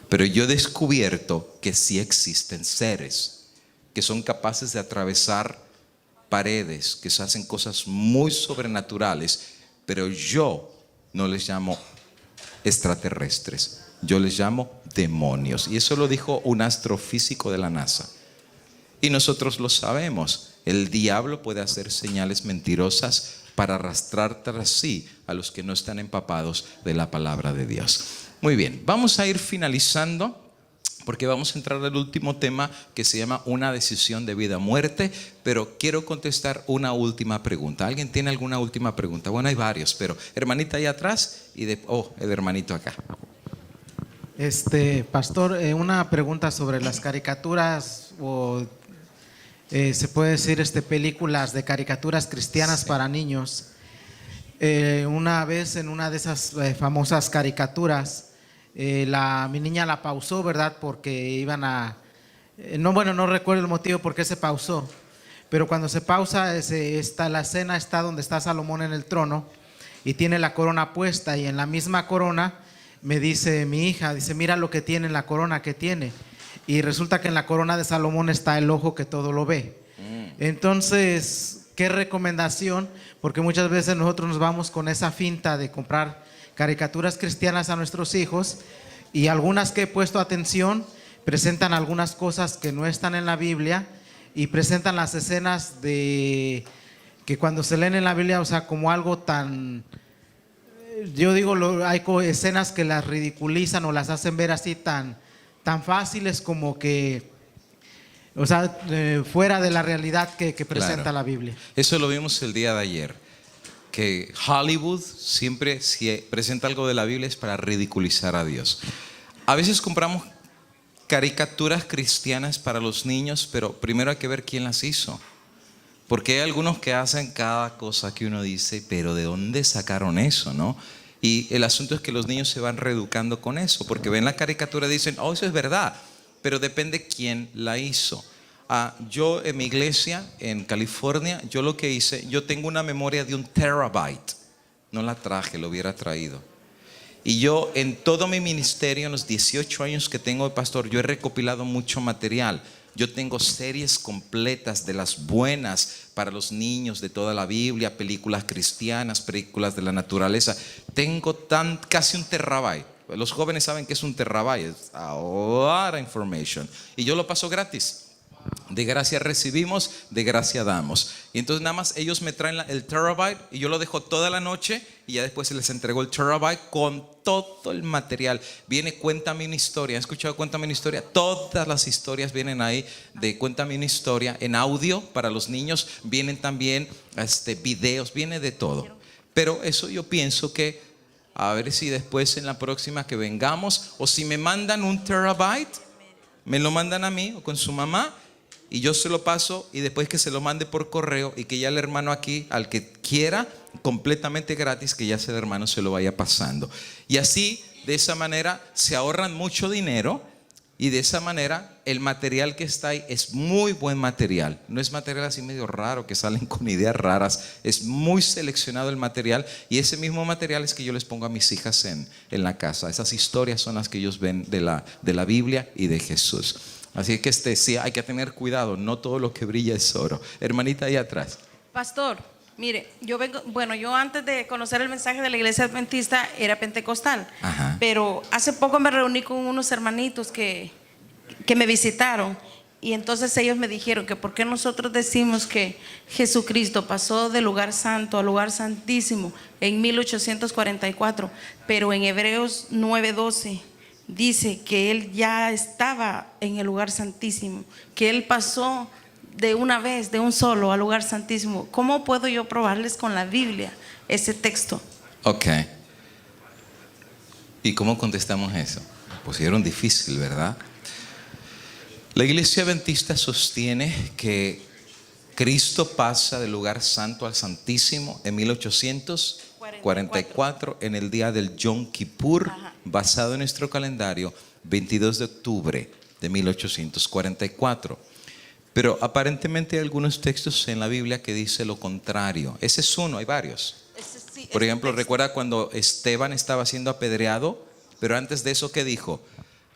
Pero yo he descubierto que sí existen seres que son capaces de atravesar paredes, que se hacen cosas muy sobrenaturales, pero yo no les llamo extraterrestres, yo les llamo demonios. Y eso lo dijo un astrofísico de la NASA. Y nosotros lo sabemos. El diablo puede hacer señales mentirosas para arrastrar tras sí a los que no están empapados de la palabra de Dios. Muy bien, vamos a ir finalizando porque vamos a entrar al último tema que se llama una decisión de vida o muerte, pero quiero contestar una última pregunta. ¿Alguien tiene alguna última pregunta? Bueno, hay varios, pero hermanita ahí atrás y el hermanito acá. Pastor, una pregunta sobre las caricaturas o se puede decir películas de caricaturas cristianas para niños. Una vez en una de esas famosas caricaturas, mi niña la pausó, ¿verdad? Porque iban a... no recuerdo el motivo por qué se pausó, pero cuando se pausa, la escena está donde está Salomón en el trono y tiene la corona puesta, y en la misma corona me dice mi hija, dice, mira lo que tiene, la corona que tiene. y resulta que en la corona de Salomón está el ojo que todo lo ve. Entonces, ¿qué recomendación? Porque muchas veces nosotros nos vamos con esa finta de comprar caricaturas cristianas a nuestros hijos, y algunas que he puesto atención presentan algunas cosas que no están en la Biblia, y presentan las escenas de que cuando se leen en la Biblia, o sea, como algo tan, yo digo, hay escenas que las ridiculizan o las hacen ver así tan fáciles, como que, o sea, fuera de la realidad que presenta Claro. la Biblia. Eso lo vimos el día de ayer, que Hollywood siempre, si presenta algo de la Biblia, es para ridiculizar a Dios. A veces compramos caricaturas cristianas para los niños, pero primero hay que ver quién las hizo. Porque hay algunos que hacen cada cosa que uno dice, pero ¿de dónde sacaron eso, no? Y el asunto es que los niños se van reeducando con eso, porque ven la caricatura y dicen, oh, eso es verdad, pero depende quién la hizo. Yo en mi iglesia en California, yo lo que hice, yo tengo una memoria de 1 terabyte. No la traje, lo hubiera traído. Y yo en todo mi ministerio, en los 18 años que tengo de pastor, yo he recopilado mucho material. Yo tengo series completas de las buenas para los niños de toda la Biblia, películas cristianas, películas de la naturaleza. Tengo casi 1 terabyte. Los jóvenes saben que es 1 terabyte, es a lot of information. Y yo lo paso gratis. De gracia recibimos, de gracia damos. Y entonces nada más ellos me traen el terabyte y yo lo dejo toda la noche, y ya después se les entregó el terabyte con todo el material. Viene Cuéntame una historia. ¿Han escuchado Cuéntame una historia? Todas las historias vienen ahí de Cuéntame una historia en audio para los niños. Vienen también videos, viene de todo. Pero eso yo pienso que a ver si después en la próxima que vengamos, o si me mandan 1 terabyte, me lo mandan a mí o con su mamá, y yo se lo paso, y después que se lo mande por correo, y que ya el hermano aquí, al que quiera, completamente gratis, que ya ese hermano se lo vaya pasando. Y así, de esa manera, se ahorran mucho dinero, y de esa manera el material que está ahí es muy buen material. No es material así medio raro, que salen con ideas raras. Es muy seleccionado el material, y ese mismo material es que yo les pongo a mis hijas en la casa. Esas historias son las que ellos ven de la Biblia y de Jesús. Así que sí, hay que tener cuidado, no todo lo que brilla es oro. Hermanita ahí atrás. Pastor, mire, yo antes de conocer el mensaje de la iglesia adventista era pentecostal. Ajá. Pero hace poco me reuní con unos hermanitos que me visitaron, y entonces ellos me dijeron que por qué nosotros decimos que Jesucristo pasó del lugar santo al lugar santísimo en 1844, pero en Hebreos 9:12 dice que Él ya estaba en el lugar santísimo, que Él pasó de una vez, de un solo, al lugar santísimo. ¿Cómo puedo yo probarles con la Biblia ese texto? Ok. ¿Y cómo contestamos eso? Pusieron difícil, ¿verdad? La iglesia adventista sostiene que Cristo pasa del lugar santo al santísimo en 1844, en el día del Yom Kippur. Ajá. Basado en nuestro calendario, 22 de octubre de 1844. Pero aparentemente hay algunos textos en la Biblia que dice lo contrario. Ese es uno, hay varios. Por ejemplo, recuerda cuando Esteban estaba siendo apedreado, pero antes de eso, ¿qué dijo?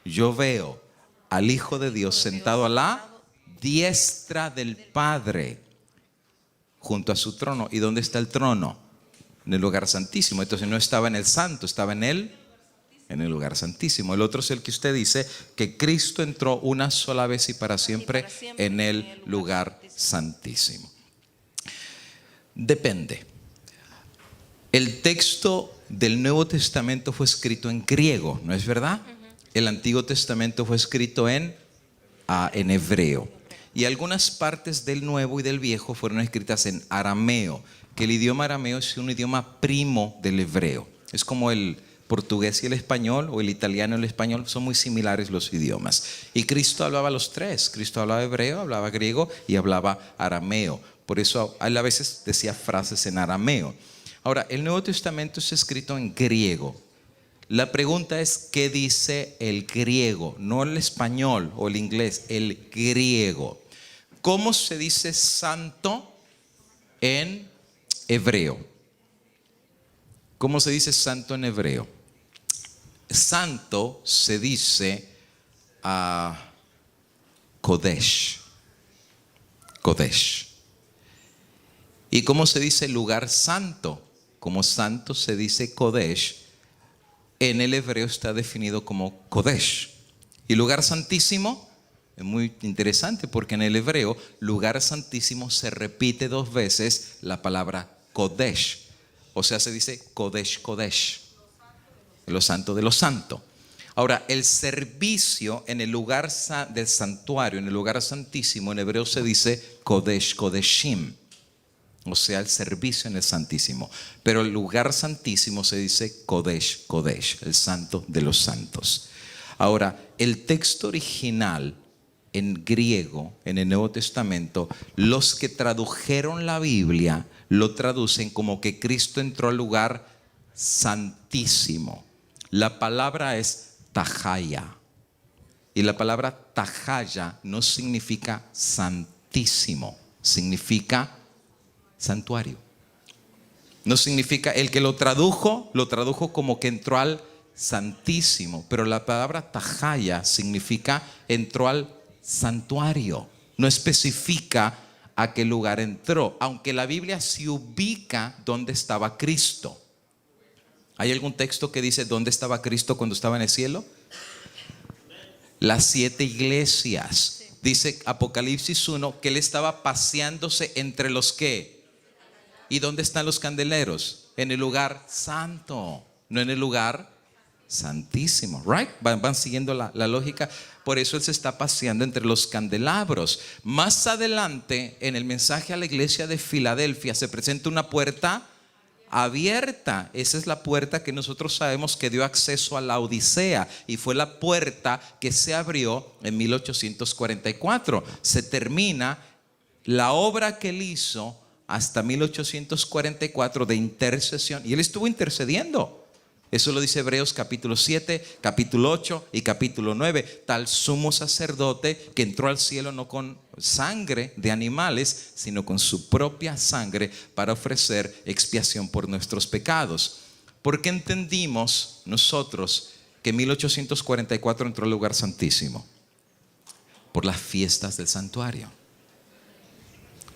Yo veo al Hijo de Dios sentado a la diestra del Padre, junto a su trono. ¿Y dónde está el trono? En el lugar santísimo. Entonces no estaba en el santo, estaba en el lugar santísimo. El otro es el que usted dice, que Cristo entró una sola vez y para siempre en el lugar santísimo. Depende. El texto del Nuevo Testamento fue escrito en griego, ¿no es verdad? El Antiguo Testamento fue escrito en hebreo. Y algunas partes del Nuevo y del Viejo fueron escritas en arameo, que el idioma arameo es un idioma primo del hebreo. Es como el portugués y el español, o el italiano y el español, son muy similares los idiomas. Y Cristo hablaba los tres. Cristo hablaba hebreo, hablaba griego y hablaba arameo. Por eso él a veces decía frases en arameo. Ahora, el Nuevo Testamento es escrito en griego. La pregunta es, ¿qué dice el griego? No el español o el inglés, el griego. ¿Cómo se dice santo en hebreo? ¿Cómo se dice santo en hebreo? Santo se dice Kodesh. Kodesh. ¿Y cómo se dice lugar santo? Como santo se dice Kodesh. En el hebreo está definido como Kodesh. Y lugar santísimo es muy interesante porque en el hebreo lugar santísimo se repite 2 veces la palabra Kodesh. O sea, se dice Kodesh, Kodesh. Lo santo de lo santo. Ahora, el servicio en el lugar del santuario, en el lugar santísimo, en hebreo se dice Kodesh, Kodeshim. O sea, el servicio en el santísimo. Pero el lugar santísimo se dice Kodesh, Kodesh, el santo de los santos. Ahora, el texto original en griego, en el Nuevo Testamento, los que tradujeron la Biblia lo traducen como que Cristo entró al lugar santísimo. La palabra es tajaya. Y la palabra tajaya no significa santísimo, significa santuario. No significa, el que lo tradujo como que entró al santísimo, pero la palabra tajaya significa entró al santuario. No especifica a qué lugar entró, aunque la Biblia sí ubica dónde estaba Cristo. ¿Hay algún texto que dice dónde estaba Cristo cuando estaba en el cielo? Las 7 iglesias. Dice Apocalipsis 1 que él estaba paseándose entre los que. ¿Y dónde están los candeleros? En el lugar santo, no en el lugar santísimo. Right? Van siguiendo la lógica. Por eso él se está paseando entre los candelabros. Más adelante, en el mensaje a la iglesia de Filadelfia, se presenta una puerta abierta. Esa es la puerta que nosotros sabemos que dio acceso a la Odisea, y fue la puerta que se abrió en 1844. Se termina la obra que él hizo hasta 1844 de intercesión, y él estuvo intercediendo. Eso lo dice Hebreos capítulo 7, capítulo 8 y capítulo 9. Tal sumo sacerdote que entró al cielo no con sangre de animales, sino con su propia sangre para ofrecer expiación por nuestros pecados. ¿Por qué entendimos nosotros que en 1844 entró al lugar santísimo? Por las fiestas del santuario.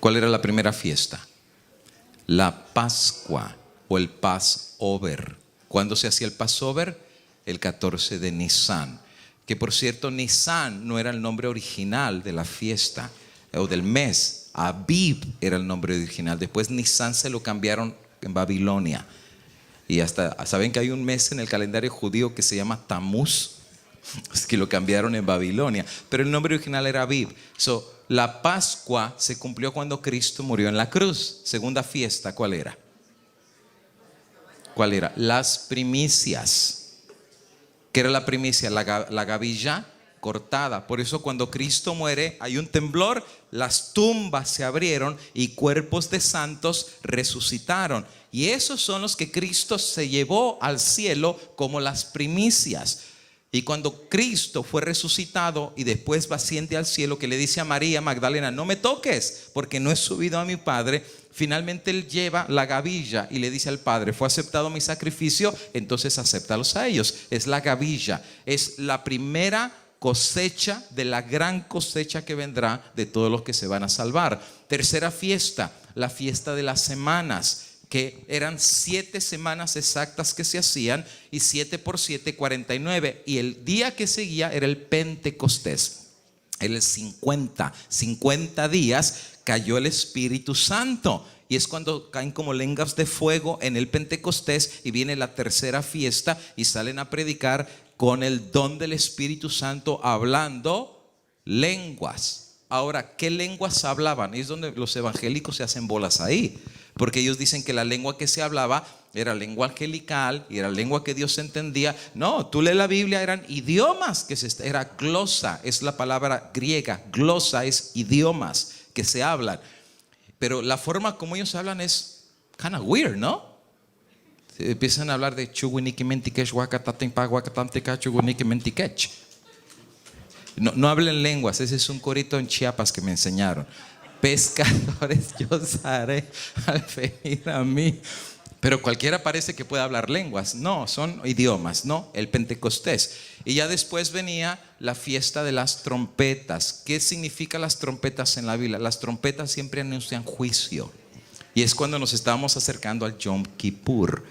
¿Cuál era la primera fiesta? La Pascua o el Passover. ¿Cuándo se hacía el Passover? El 14 de Nisan. Que por cierto, Nisan no era el nombre original de la fiesta o del mes. Abib era el nombre original. Después Nisan se lo cambiaron en Babilonia. Y hasta, ¿saben que hay un mes en el calendario judío que se llama Tamuz? Es que lo cambiaron en Babilonia. Pero el nombre original era Abib. La Pascua se cumplió cuando Cristo murió en la cruz. Segunda fiesta, ¿cuál era? ¿Cuál era? Las primicias. ¿Qué era la primicia? La gavilla cortada. Por eso cuando Cristo muere hay un temblor, las tumbas se abrieron y cuerpos de santos resucitaron. Y esos son los que Cristo se llevó al cielo como las primicias. Y cuando Cristo fue resucitado y después asciende al cielo, que le dice a María Magdalena: no me toques porque no he subido a mi Padre. Finalmente él lleva la gavilla y le dice al Padre: fue aceptado mi sacrificio, entonces acéptalos a ellos. Es la gavilla, es la primera cosecha de la gran cosecha que vendrá de todos los que se van a salvar. Tercera fiesta, la fiesta de las semanas, que eran 7 semanas exactas que se hacían, y 7 por 7, 49. Y el día que seguía era el Pentecostés. En el 50 días cayó el Espíritu Santo. Y es cuando caen como lenguas de fuego en el Pentecostés, y viene la tercera fiesta y salen a predicar con el don del Espíritu Santo, hablando lenguas. Ahora, ¿qué lenguas hablaban? Es donde los evangélicos se hacen bolas ahí, porque ellos dicen que la lengua que se hablaba era lengua angelical y era lengua que Dios entendía. No, tú lees la Biblia, eran idiomas era glosa, es la palabra griega. Glosa es idiomas que se hablan, pero la forma como ellos hablan es kind of weird, ¿no? Empiezan a hablar de chuguiniquimentikech, huacatatempa, huacatamteca, chuguiniquimentikech. No hablen lenguas. Ese es un corito en Chiapas que me enseñaron. Pescadores yo os haré al venir a mí. Pero cualquiera parece que puede hablar lenguas. No, son idiomas, ¿no? El Pentecostés. Y ya después venía la fiesta de las trompetas. ¿Qué significan las trompetas en la Biblia? Las trompetas siempre anuncian juicio. Y es cuando nos estábamos acercando al Yom Kippur.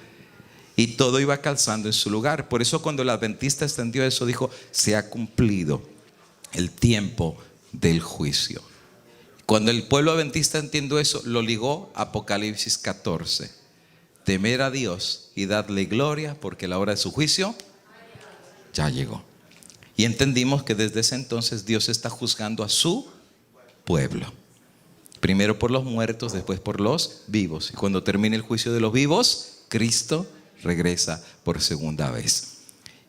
Y todo iba calzando en su lugar. Por eso cuando el adventista extendió eso, dijo: se ha cumplido el tiempo del juicio. Cuando el pueblo adventista entendió eso, lo ligó a Apocalipsis 14. Temer a Dios y dadle gloria, porque la hora de su juicio ya llegó. Y entendimos que desde ese entonces Dios está juzgando a su pueblo. Primero por los muertos, después por los vivos. Y cuando termine el juicio de los vivos, Cristo regresa por segunda vez.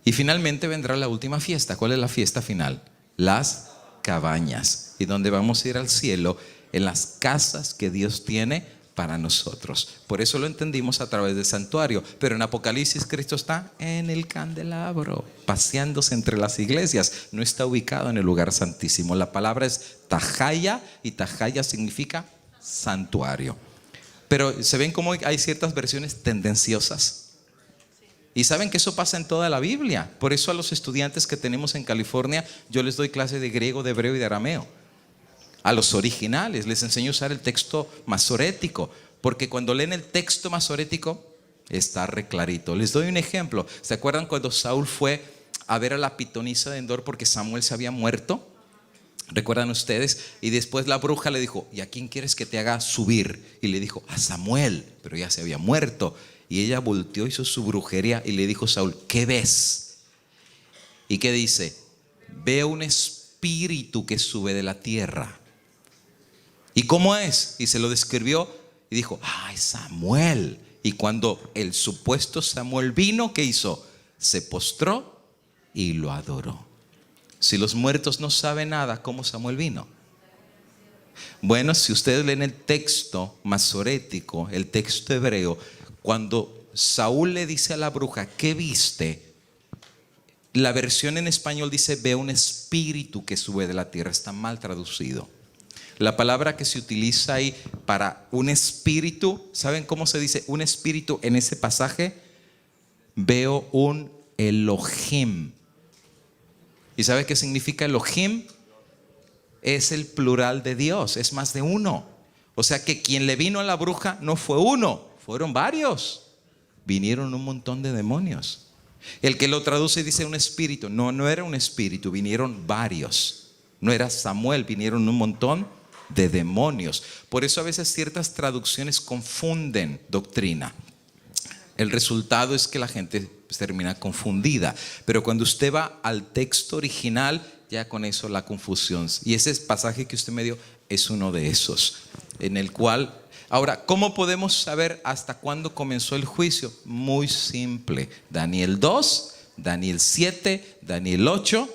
Y finalmente vendrá la última fiesta. ¿Cuál es la fiesta final? Las cabañas. Y donde vamos a ir al cielo, en las casas que Dios tiene para nosotros. Por eso lo entendimos a través del santuario. Pero en Apocalipsis Cristo está en el candelabro, paseándose entre las iglesias. No está ubicado en el lugar santísimo. La palabra es tajaya, y tajaya significa santuario. Pero se ven como hay ciertas versiones tendenciosas. Y saben que eso pasa en toda la Biblia. Por eso a los estudiantes que tenemos en California, yo les doy clase de griego, de hebreo y de arameo. A los originales les enseño a usar el texto masorético, porque cuando leen el texto masorético está re clarito. Les doy un ejemplo. ¿Se acuerdan cuando Saúl fue a ver a la pitonisa de Endor porque Samuel se había muerto? ¿Recuerdan ustedes? Y después la bruja le dijo: ¿y a quién quieres que te haga subir? Y le dijo: a Samuel, pero ya se había muerto. Y ella volteó, hizo su brujería y le dijo a Saúl: ¿qué ves? ¿Y qué dice? Veo un espíritu que sube de la tierra. ¿Y cómo es? Y se lo describió y dijo: ¡ay, Samuel! Y cuando el supuesto Samuel vino, ¿qué hizo? Se postró y lo adoró. Si los muertos no saben nada, ¿cómo Samuel vino? Bueno, si ustedes leen el texto masorético, el texto hebreo, cuando Saúl le dice a la bruja: ¿qué viste? La versión en español dice: ve un espíritu que sube de la tierra. Está mal traducido. La palabra que se utiliza ahí para un espíritu, ¿saben cómo se dice un espíritu en ese pasaje? Veo un Elohim. ¿Y sabe qué significa Elohim? Es el plural de Dios, es más de uno. O sea que quien le vino a la bruja no fue uno, fueron varios. Vinieron un montón de demonios. El que lo traduce dice un espíritu. No era un espíritu, vinieron varios. No era Samuel, vinieron un montón de demonios. Por eso a veces ciertas traducciones confunden doctrina. El resultado es que la gente termina confundida. Pero cuando usted va al texto original, ya con eso la confusión. Y ese pasaje que usted me dio es uno de esos, en el cual... Ahora, ¿cómo podemos saber hasta cuándo comenzó el juicio? Muy simple. Daniel 2, Daniel 7, Daniel 8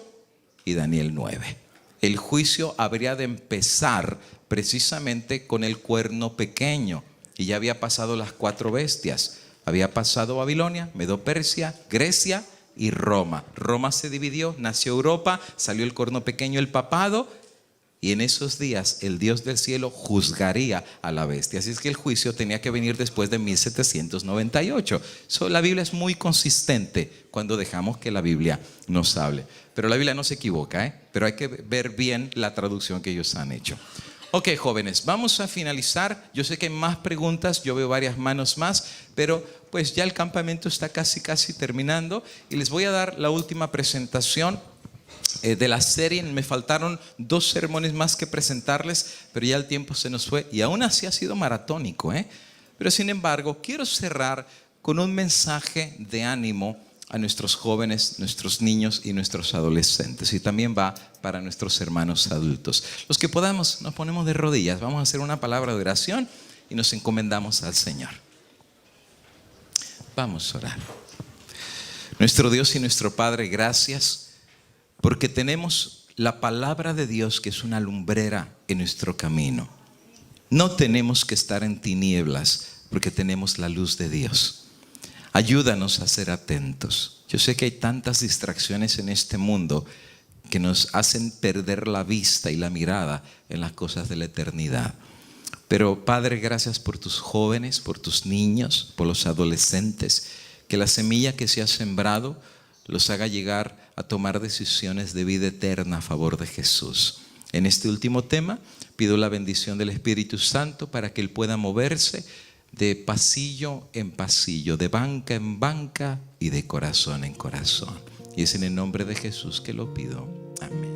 y Daniel 9. El juicio habría de empezar precisamente con el cuerno pequeño. Y ya había pasado las 4 bestias. Había pasado Babilonia, Medo-Persia, Grecia y Roma. Roma se dividió, nació Europa, salió el cuerno pequeño, el papado. Y en esos días el Dios del cielo juzgaría a la bestia. Así es que el juicio tenía que venir después de 1798. La Biblia es muy consistente cuando dejamos que la Biblia nos hable. Pero la Biblia no se equivoca, pero hay que ver bien la traducción que ellos han hecho. Ok, jóvenes, vamos a finalizar. Yo sé que hay más preguntas, yo veo varias manos más, pero pues ya el campamento está casi terminando. Y les voy a dar la última presentación de la serie. Me faltaron 2 sermones más que presentarles, pero ya el tiempo se nos fue y aún así ha sido maratónico, Pero sin embargo, quiero cerrar con un mensaje de ánimo a nuestros jóvenes, nuestros niños y nuestros adolescentes, y también va para nuestros hermanos adultos. Los que podamos, nos ponemos de rodillas, vamos a hacer una palabra de oración y nos encomendamos al Señor. Vamos a orar. Nuestro Dios y nuestro Padre, gracias porque tenemos la palabra de Dios, que es una lumbrera en nuestro camino. No tenemos que estar en tinieblas porque tenemos la luz de Dios. Ayúdanos a ser atentos. Yo sé que hay tantas distracciones en este mundo que nos hacen perder la vista y la mirada en las cosas de la eternidad. Pero Padre, gracias por tus jóvenes, por tus niños, por los adolescentes. Que la semilla que se ha sembrado los haga llegar a tomar decisiones de vida eterna a favor de Jesús. En este último tema, pido la bendición del Espíritu Santo para que Él pueda moverse de pasillo en pasillo, de banca en banca y de corazón en corazón. Y es en el nombre de Jesús que lo pido. Amén.